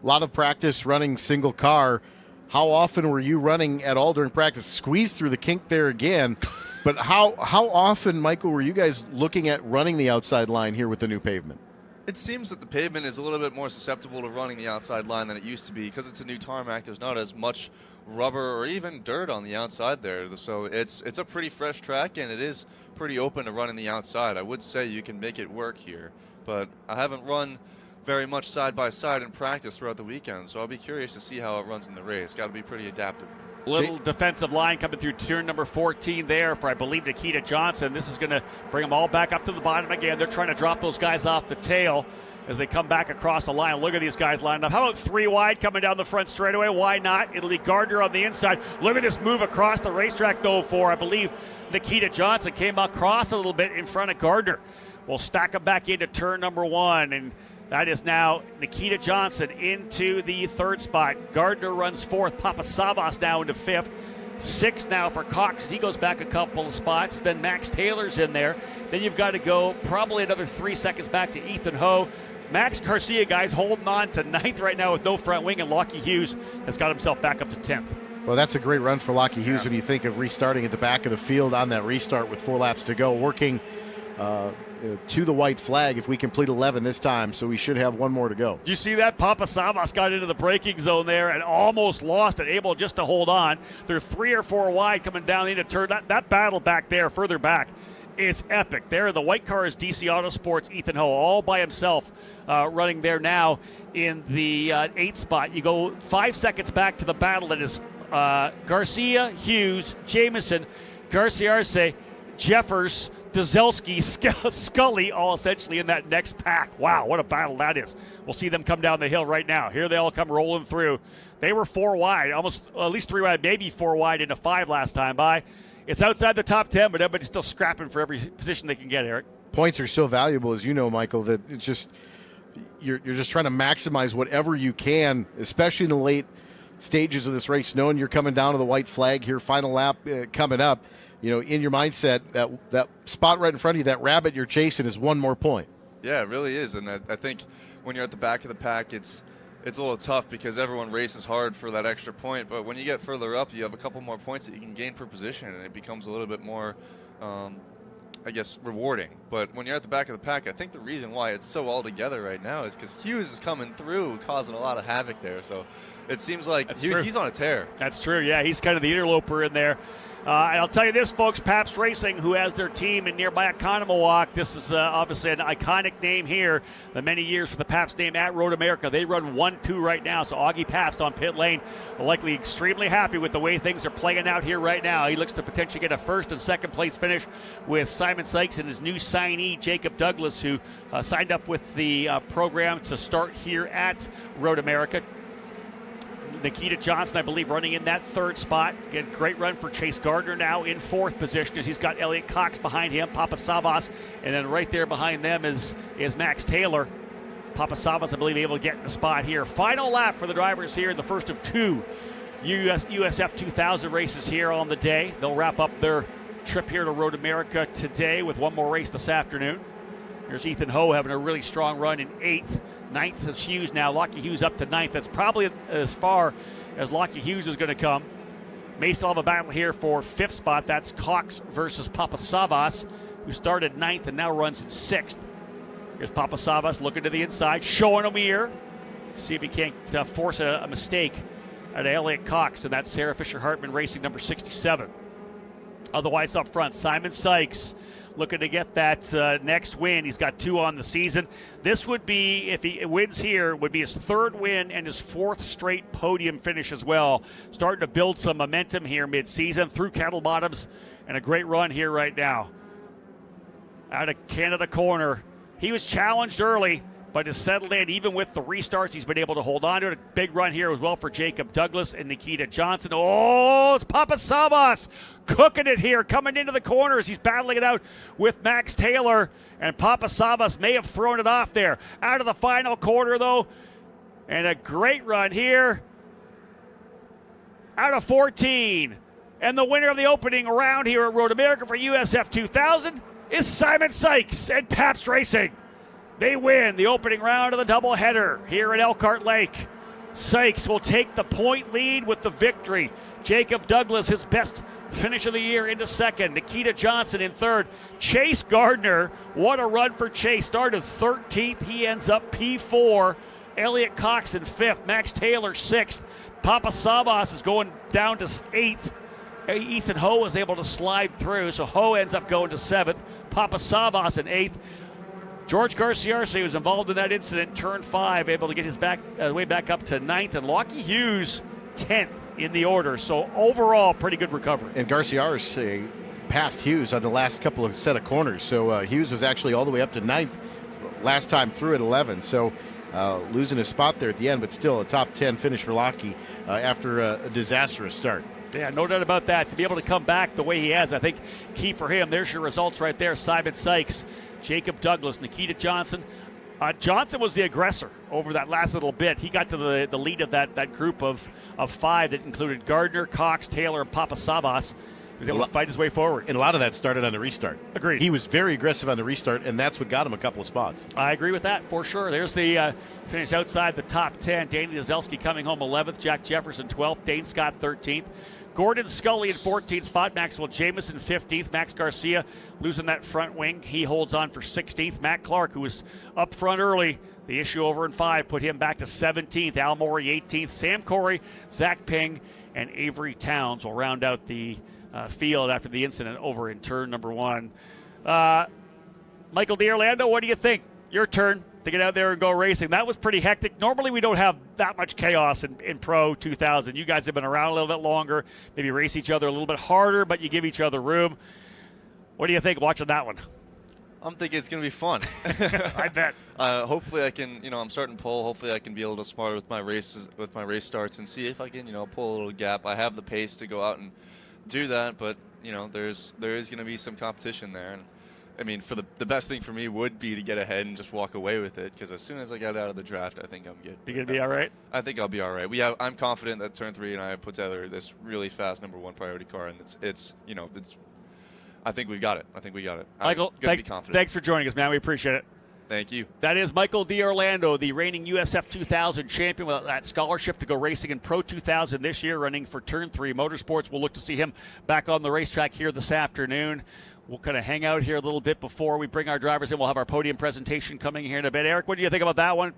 A lot of practice running single car. How often were you running at all during practice? Squeezed through the kink there again. But how often, Michael, were you guys looking at running the outside line here with the new pavement? It seems that the pavement is a little bit more susceptible to running the outside line than it used to be. Because it's a new tarmac, there's not as much rubber or even dirt on the outside there. So it's a pretty fresh track, and it is pretty open to running the outside. I would say you can make it work here. But I haven't run very much side by side in practice throughout the weekend, so I'll be curious to see how it runs in the race. Got to be pretty adaptive. Little defensive line coming through turn number 14 there for, I believe, Nikita Johnson. This is going to bring them all back up to the bottom again. They're trying to drop those guys off the tail as they come back across the line. Look at these guys lined up. How about 3 wide coming down the front straightaway? Why not? It'll be Gardner on the inside. Look at this move across the racetrack, though, for, I believe, Nikita Johnson. Came across a little bit in front of Gardner. We'll stack them back into turn number 1, and that is now Nikita Johnson into the 3rd spot. Gardner runs 4th. Papasavas now into 5th. 6th now for Cox as he goes back a couple of spots. Then Max Taylor's in there. Then you've got to go probably another 3 seconds back to Ethan Ho. Max Garcia, guys, holding on to 9th right now with no front wing, and Lockie Hughes has got himself back up to 10th. Well, that's a great run for Lockie Hughes when you think of restarting at the back of the field on that restart with 4 laps to go, working to the white flag if we complete 11 this time, so we should have 1 more to go. You see that? Papasavas got into the braking zone there and almost lost it, able just to hold on. They're 3 or 4 wide coming down into turn. That battle back there, further back, is epic. There, the white car is DC Autosports' Ethan Ho, all by himself, running there now in the 8th spot. You go 5 seconds back to the battle that is Garcia, Hughes, Jamieson, Garcia Arce, Jeffers, Dzelski, Scully, all essentially in that next pack. Wow, what a battle that is. We'll see them come down the hill right now. Here they all come rolling through. They were 4 wide, almost at least 3 wide, maybe 4 wide into 5 last time by. It's outside the top 10, but everybody's still scrapping for every position they can get, Eric. Points are so valuable, as you know, Michael, that it's just you're just trying to maximize whatever you can, especially in the late stages of this race, knowing you're coming down to the white flag here, final lap coming up. You know, in your mindset, that spot right in front of you, that rabbit you're chasing, is 1 more point. Yeah, it really is. And I think when you're at the back of the pack, it's a little tough because everyone races hard for that extra point. But when you get further up, you have a couple more points that you can gain per position, and it becomes a little bit more, I guess, rewarding. But when you're at the back of the pack, I think the reason why it's so all together right now is because Hughes is coming through, causing a lot of havoc there. So it seems like he's on a tear. That's true, yeah. He's kind of the interloper in there. And I'll tell you this, folks, Pabst Racing, who has their team in nearby Economawalk. This is obviously an iconic name here. The many years for the Pabst name at Road America. They run 1-2 right now, so Augie Pabst on pit lane likely extremely happy with the way things are playing out here right now. He looks to potentially get a 1st and 2nd place finish with Simon Sykes and his new signee, Jacob Douglas, who signed up with the program to start here at Road America. Nikita Johnson, I believe, running in that 3rd spot. Again, great run for Chase Gardner now in 4th position as he's got Elliot Cox behind him, Papasavas, and then right there behind them is Max Taylor. Papasavas, I believe, able to get in the spot here. Final lap for the drivers here in the first of 2 USF2000 races here on the day. They'll wrap up their trip here to Road America today with 1 more race this afternoon. Here's Ethan Ho having a really strong run in 8th. 9th is Hughes now. Lockie Hughes up to 9th. That's probably as far as Lockie Hughes is going to come. May still have a battle here for 5th spot. That's Cox versus Papasavas, who started 9th and now runs in 6th. Here's Papasavas looking to the inside, showing him here. See if he can't force a mistake at Elliot Cox, and that's Sarah Fisher-Hartman Racing number 67. Otherwise up front, Simon Sykes looking to get that next win. He's got 2 on the season. This would be, if he wins here, would be his 3rd win and his 4th straight podium finish as well. Starting to build some momentum here mid-season through Kettle Bottoms, and a great run here right now. Out of Canada Corner. He was challenged early, but has settled in. Even with the restarts, he's been able to hold on to it. A big run here as well for Jacob Douglas and Nikita Johnson. Oh, it's Papasavas cooking it here, coming into the corners. He's battling it out with Max Taylor, and Papasavas may have thrown it off there. Out of the final quarter, though, and a great run here. Out of 14. And the winner of the opening round here at Road America for USF 2000 is Simon Sykes and Pabst Racing. They win the opening round of the doubleheader here at Elkhart Lake. Sykes will take the point lead with the victory. Jacob Douglas, his best finish of the year, into 2nd. Nikita Johnson in 3rd. Chase Gardner, what a run for Chase. Started 13th. He ends up P4. Elliot Cox in 5th. Max Taylor 6th. Papasavas is going down to 8th. Ethan Ho was able to slide through, so Ho ends up going to 7th. Papasavas in 8th. George Garcia was involved in that incident, turn 5, able to get his way back up to 9th. And Lockie Hughes, 10th. in the order. So overall, pretty good recovery. And Garciar's passed Hughes on the last couple of set of corners. So Hughes was actually all the way up to 9th last time through at 11. So losing his spot there at the end, but still a top 10 finish for Lockie after a disastrous start. Yeah, no doubt about that. To be able to come back the way he has, I think key for him. There's your results right there. Simon Sykes, Jacob Douglas, Nikita Johnson. Johnson was the aggressor over that last little bit. He got to the lead of that group of 5 that included Gardner, Cox, Taylor, and Papasavas. He was able to fight his way forward. And a lot of that started on the restart. Agreed. He was very aggressive on the restart, and that's what got him a couple of spots. I agree with that for sure. There's the finish outside the top 10. Danny Dazelski coming home 11th. Jack Jefferson 12th. Dane Scott 13th. Gordon Scully in 14th spot. Maxwell Jamison 15th. Max Garcia losing that front wing. He holds on for 16th. Matt Clark, who was up front early, the issue over in 5, put him back to 17th. Al Morey 18th. Sam Corey, Zach Ping, and Avery Towns will round out the field after the incident over in turn number 1. Michael D'Orlando, what do you think? Your turn to get out there and go racing. That was pretty hectic. Normally we don't have that much chaos in Pro 2000. You guys have been around a little bit longer, maybe race each other a little bit harder, but you give each other room. What do you think watching that one? I'm thinking it's going to be fun. I bet. Hopefully I can, I'm starting pole. Hopefully I can be a little smarter with my race starts and see if I can, pull a little gap. I have the pace to go out and do that, but, there is going to be some competition there. And I mean, for the best thing for me would be to get ahead and just walk away with it, because as soon as I get out of the draft, I think I'm good. You're going to be all right? I think I'll be all right. I'm confident that turn 3 and I have put together this really fast number 1 priority car, and I think we've got it. Michael, thanks for joining us, man. We appreciate it. Thank you. That is Michael D'Orlando, the reigning USF2000 champion with that scholarship to go racing in Pro 2000 this year, running for Turn 3 Motorsports. We'll look to see him back on the racetrack here this afternoon. We'll kind of hang out here a little bit before we bring our drivers in. We'll have our podium presentation coming here in a bit. Eric, what do you think about that one?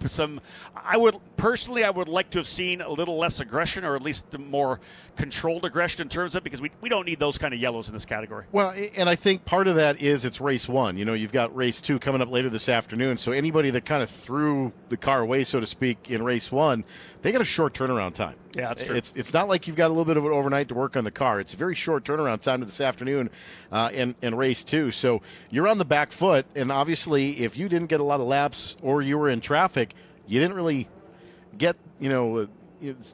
I would like to have seen a little less aggression, or at least more controlled aggression in terms of, because we don't need those kind of yellows in this category. Well, and I think part of that is it's race 1. You've got race 2 coming up later this afternoon. So anybody that kind of threw the car away, so to speak, in race 1, they got a short turnaround time. Yeah, that's true. It's not like you've got a little bit of an overnight to work on the car. It's a very short turnaround time to this afternoon in race 2. So you're on the back foot, and obviously if you didn't get a lot of laps or you were in traffic, you didn't really get, a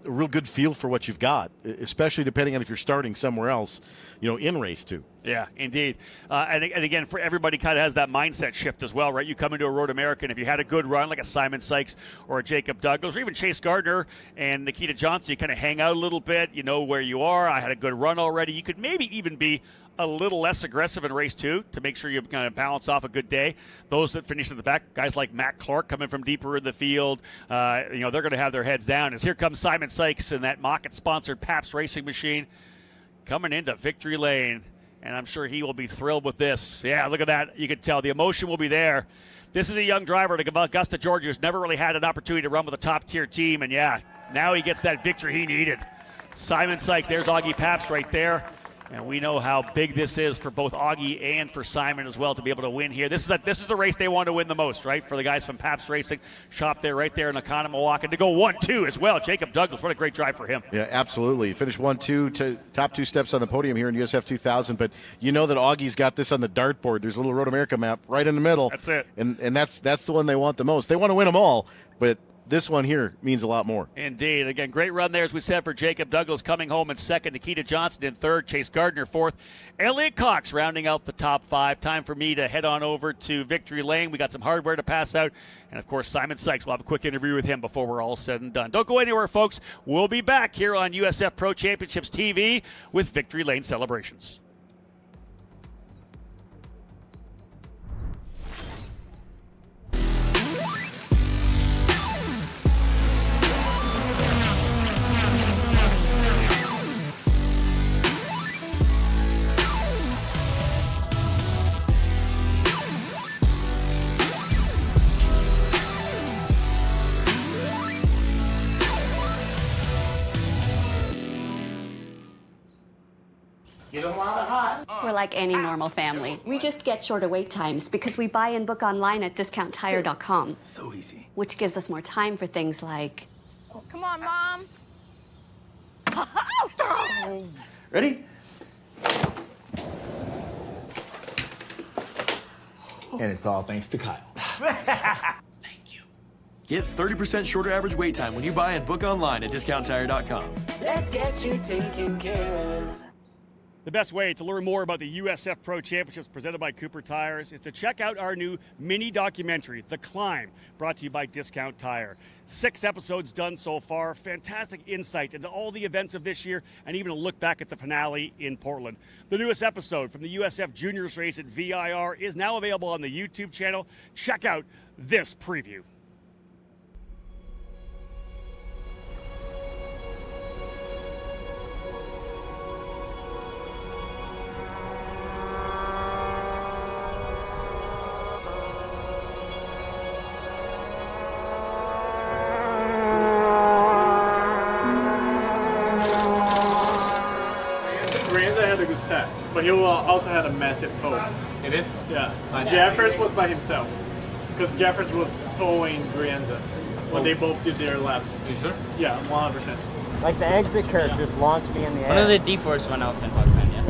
real good feel for what you've got, especially depending on if you're starting somewhere else, in race 2. Yeah, indeed. And again, for everybody kind of has that mindset shift as well, right? You come into a Road America, and if you had a good run, like a Simon Sykes or a Jacob Douglas, or even Chase Gardner and Nikita Johnson, you kind of hang out a little bit, you know where you are. I had a good run already. You could maybe even be a little less aggressive in race 2 to make sure you kind of balance off a good day. Those that finish in the back, guys like Matt Clark coming from deeper in the field, they're going to have their heads down. As here comes Simon Sykes in that Moffitt-sponsored Pabst racing machine coming into victory lane. And I'm sure he will be thrilled with this. Yeah, look at that. You can tell the emotion will be there. This is a young driver to Augusta, Georgia, who's never really had an opportunity to run with a top-tier team. And, yeah, now he gets that victory he needed. Simon Sykes, there's Augie Pabst right there. And we know how big this is for both Augie and for Simon as well to be able to win here. This is the race they want to win the most, right? For the guys from Pabst Racing, shop there right there in Oconomowoc. And to go 1-2 as well. Jacob Douglas, what a great drive for him. Yeah, absolutely. Finished 1-2, top 2 steps on the podium here in USF2000. But you know that Augie's got this on the dartboard. There's a little Road America map right in the middle. That's it. And that's the one they want the most. They want to win them all, but this one here means a lot more. Indeed. Again, great run there, as we said, for Jacob Douglas coming home in second. Nikita Johnson in third. Chase Gardner fourth. Elliot Cox rounding out the top 5. Time for me to head on over to Victory Lane. We got some hardware to pass out. And, of course, Simon Sykes. We'll have a quick interview with him before we're all said and done. Don't go anywhere, folks. We'll be back here on USF Pro Championships TV with Victory Lane celebrations. We're like any normal family. We just get shorter wait times because we buy and book online at discounttire.com. So easy. Which gives us more time for things like... Come on, Mom. Ready? And it's all thanks to Kyle. Thank you. Get 30% shorter average wait time when you buy and book online at discounttire.com. Let's get you taken care of. The best way to learn more about the USF Pro Championships presented by Cooper Tires is to check out our new mini documentary, The Climb, brought to you by Discount Tire. 6 episodes done so far, fantastic insight into all the events of this year, and even a look back at the finale in Portland. The newest episode from the USF Juniors race at VIR is now available on the YouTube channel. Check out this preview. But he also had a massive tow. He did? Yeah. Jeffers was by himself. Because Jeffers was towing Brienza when they both did their laps. You sure? Yeah, 100%. Like the exit curve just launched me in the air. One of the D-Force went out in Hawkman, yeah.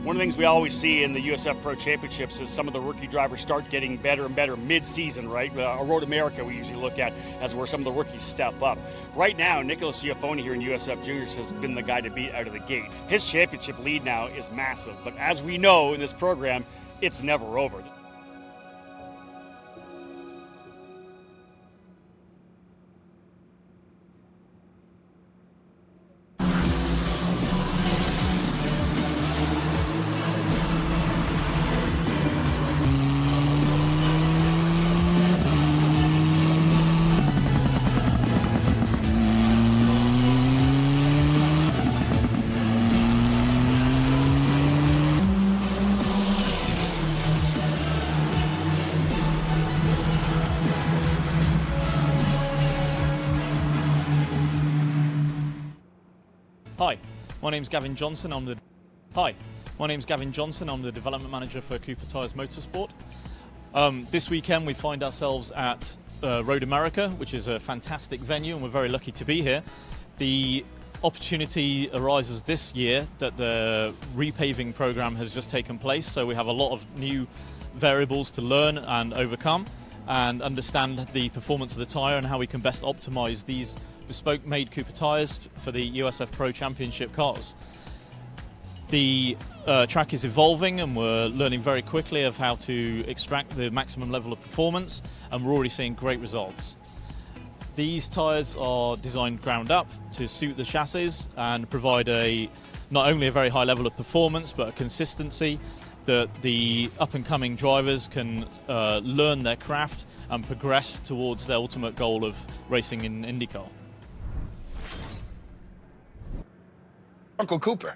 One of the things we always see in the USF Pro Championships is some of the rookie drivers start getting better and better mid-season, right? Road America we usually look at as where some of the rookies step up. Right now, Nicholas Giaffoni here in USF Juniors has been the guy to beat out of the gate. His championship lead now is massive, but as we know in this program, it's never over. Hi, my name's Gavin Johnson. I'm the development manager for Cooper Tires Motorsport. This weekend we find ourselves at Road America, which is a fantastic venue, and we're very lucky to be here. The opportunity arises this year that the repaving program has just taken place, so we have a lot of new variables to learn and overcome and understand the performance of the tyre and how we can best optimize these bespoke made Cooper tyres for the USF Pro Championship cars. The track is evolving and we're learning very quickly of how to extract the maximum level of performance, and we're already seeing great results. These tyres are designed ground up to suit the chassis and provide not only a very high level of performance but a consistency that the up-and-coming drivers can learn their craft and progress towards their ultimate goal of racing in IndyCar. Uncle Cooper.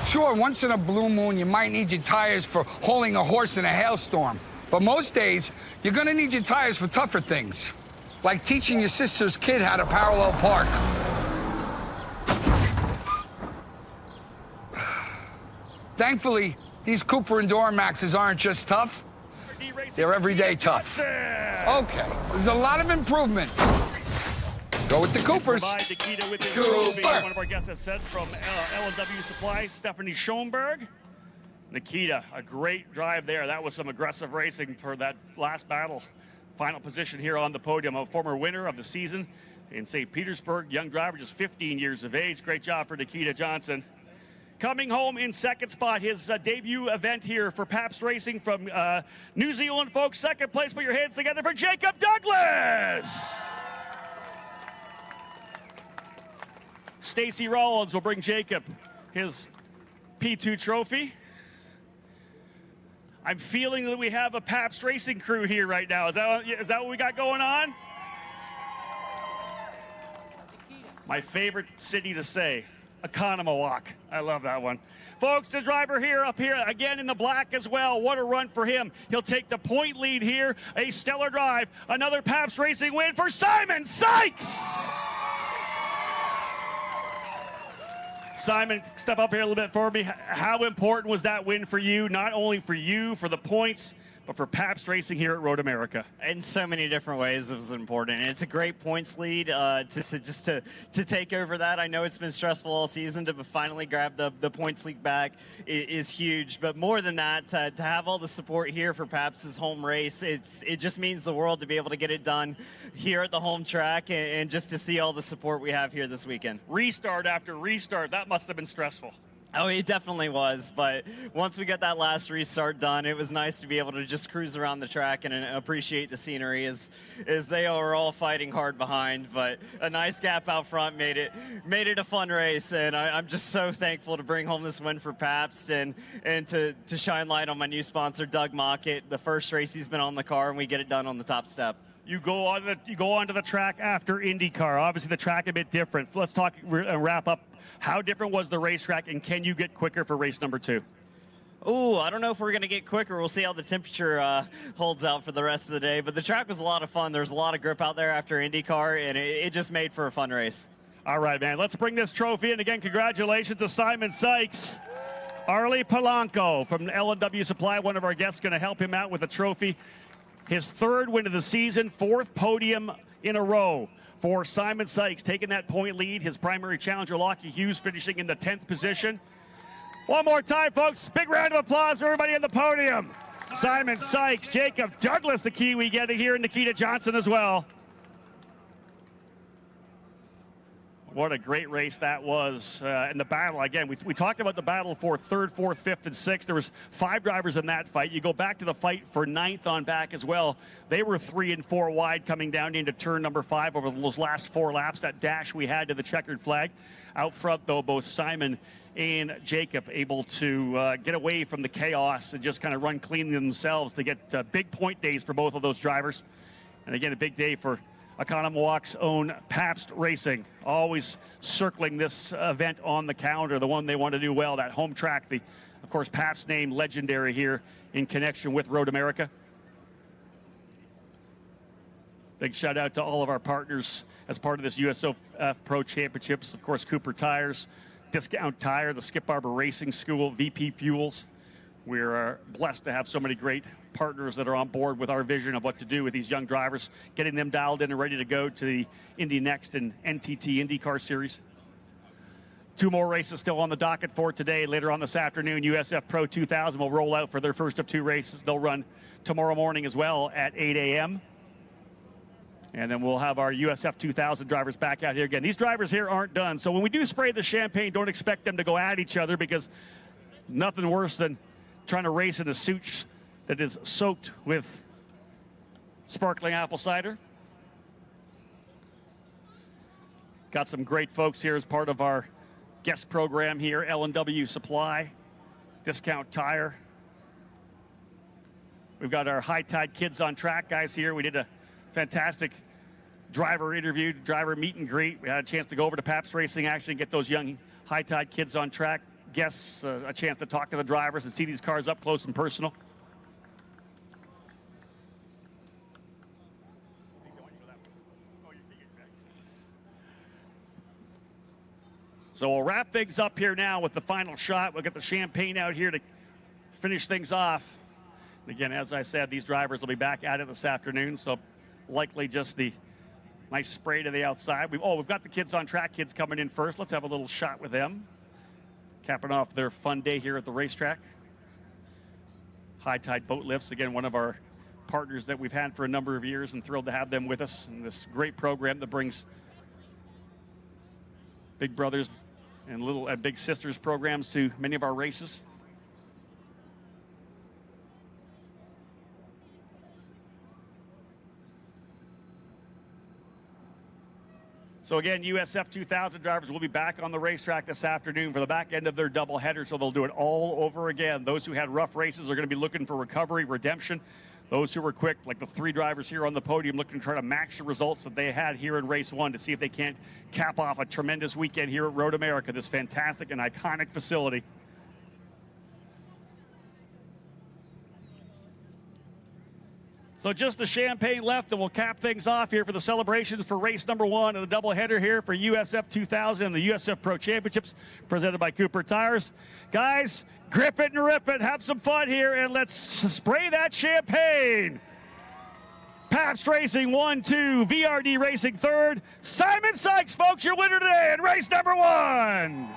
Sure, once in a blue moon, you might need your tires for hauling a horse in a hailstorm. But most days, you're gonna need your tires for tougher things. Like teaching your sister's kid how to parallel park. Thankfully, these Cooper Enduramaxes aren't just tough, they're everyday tough. Okay, there's a lot of improvement. Go with the Coopers. Provide Nikita with his trophy. One of our guests has said from L&W Supply, Stephanie Schoenberg. Nikita, a great drive there. That was some aggressive racing for that last battle. Final position here on the podium. A former winner of the season in St. Petersburg. Young driver, just 15 years of age. Great job for Nikita Johnson. Coming home in second spot, his debut event here for Pabst Racing from New Zealand, folks. Second place, put your hands together for Jacob Douglas. Stacy Rollins will bring Jacob his P2 trophy. I'm feeling that we have a Pabst Racing crew here right now. Is that what we got going on? My favorite city to say, Economawalk. I love that one. Folks, the driver here up here again in the black as well. What a run for him. He'll take the point lead here. A stellar drive. Another Pabst Racing win for Simon Sykes. Simon, step up here a little bit for me. How important was that win for you? Not only for you, for the points, but for Pabst Racing here at Road America. In so many different ways, it was important. And it's a great points lead to take over that. I know it's been stressful all season. To finally grab the points lead back is huge. But more than that, to have all the support here for Pabst's home race, it just means the world to be able to get it done here at the home track and just to see all the support we have here this weekend. Restart after restart, that must have been stressful. Oh, it definitely was, but once we got that last restart done, it was nice to be able to just cruise around the track and appreciate the scenery as they are all fighting hard behind. But a nice gap out front made it a fun race, and I'm just so thankful to bring home this win for Pabst and to shine light on my new sponsor, Doug Mockett. The first race he's been on the car, and we get it done on the top step. You go onto the track after IndyCar. Obviously, the track a bit different. Let's talk wrap up. How different was the racetrack, and can you get quicker for race number 2? Oh, I don't know if we're going to get quicker. We'll see how the temperature holds out for the rest of the day. But the track was a lot of fun. There's a lot of grip out there after IndyCar, and it just made for a fun race. All right, man. Let's bring this trophy in. Again, congratulations to Simon Sykes. Arlie Polanco from L&W Supply, one of our guests, going to help him out with the trophy. His 3rd win of the season, 4th podium in a row for Simon Sykes, taking that point lead. His primary challenger, Lockie Hughes, finishing in the 10th position. One more time, folks. Big round of applause for everybody on the podium. Simon Sykes, Jacob Douglas, the Kiwi, getting here, and Nikita Johnson as well. What a great race that was. And the battle, again, we talked about the battle for 3rd, 4th, 5th, and 6th. There was 5 drivers in that fight. You go back to the fight for 9th on back as well. They were 3 and 4 wide coming down into turn number 5 over those last 4 laps. That dash we had to the checkered flag. Out front, though, both Simon and Jacob able to get away from the chaos and just kind of run clean themselves to get big point days for both of those drivers. And again, a big day for Economwalk's own Pabst Racing, always circling this event on the calendar, the one they want to do well, that home track, of course, Pabst name legendary here in connection with Road America. Big shout out to all of our partners as part of this USF Pro Championships. Of course, Cooper Tires, Discount Tire, the Skip Barber Racing School, VP Fuels. We're blessed to have so many great partners that are on board with our vision of what to do with these young drivers, getting them dialed in and ready to go to the Indy Next and NTT IndyCar Series. 2 more races still on the docket for today. Later on this afternoon, USF Pro 2000 will roll out for their first of 2 races. They'll run tomorrow morning as well at 8 a.m. And then we'll have our USF2000 drivers back out here again. These drivers here aren't done, so when we do spray the champagne, don't expect them to go at each other, because nothing worse than trying to race in a suit that is soaked with sparkling apple cider. Got some great folks here as part of our guest program here. L&W Supply, Discount Tire. We've got our High Tide Kids on Track guys here. We did a fantastic driver interview, driver meet and greet. We had a chance to go over to Pabst Racing actually and get those young High Tide Kids on Track guests a chance to talk to the drivers and see these cars up close and personal. So we'll wrap things up here now with the final shot. We'll get the champagne out here to finish things off. And again, as I said, these drivers will be back at it this afternoon, so likely just the nice spray to the outside. We've got the Kids on Track kids coming in first. Let's have a little shot with them, capping off their fun day here at the racetrack. High Tide Boat Lifts, again, one of our partners that we've had for a number of years, and thrilled to have them with us in this great program that brings big brothers and big sisters programs to many of our races. So again, USF2000 drivers will be back on the racetrack this afternoon for the back end of their doubleheader, so they'll do it all over again. Those who had rough races are going to be looking for recovery, redemption. Those who were quick, like the 3 drivers here on the podium, looking to try to match the results that they had here in race 1 to see if they can't cap off a tremendous weekend here at Road America, this fantastic and iconic facility. So just the champagne left, and we'll cap things off here for the celebrations for race number 1 of the doubleheader here for USF2000 and the USF Pro Championships presented by Cooper Tires. Guys, grip it and rip it. Have some fun here, and let's spray that champagne. Pabst Racing 1-2, VRD Racing 3rd. Simon Sykes, folks, your winner today in race number 1.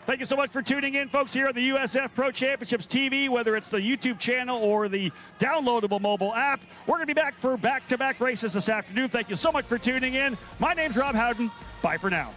Thank you so much for tuning in, folks, here on the USF Pro Championships TV, whether it's the YouTube channel or the downloadable mobile app. We're going to be back for back-to-back races this afternoon. Thank you so much for tuning in. My name's Rob Howden. Bye for now.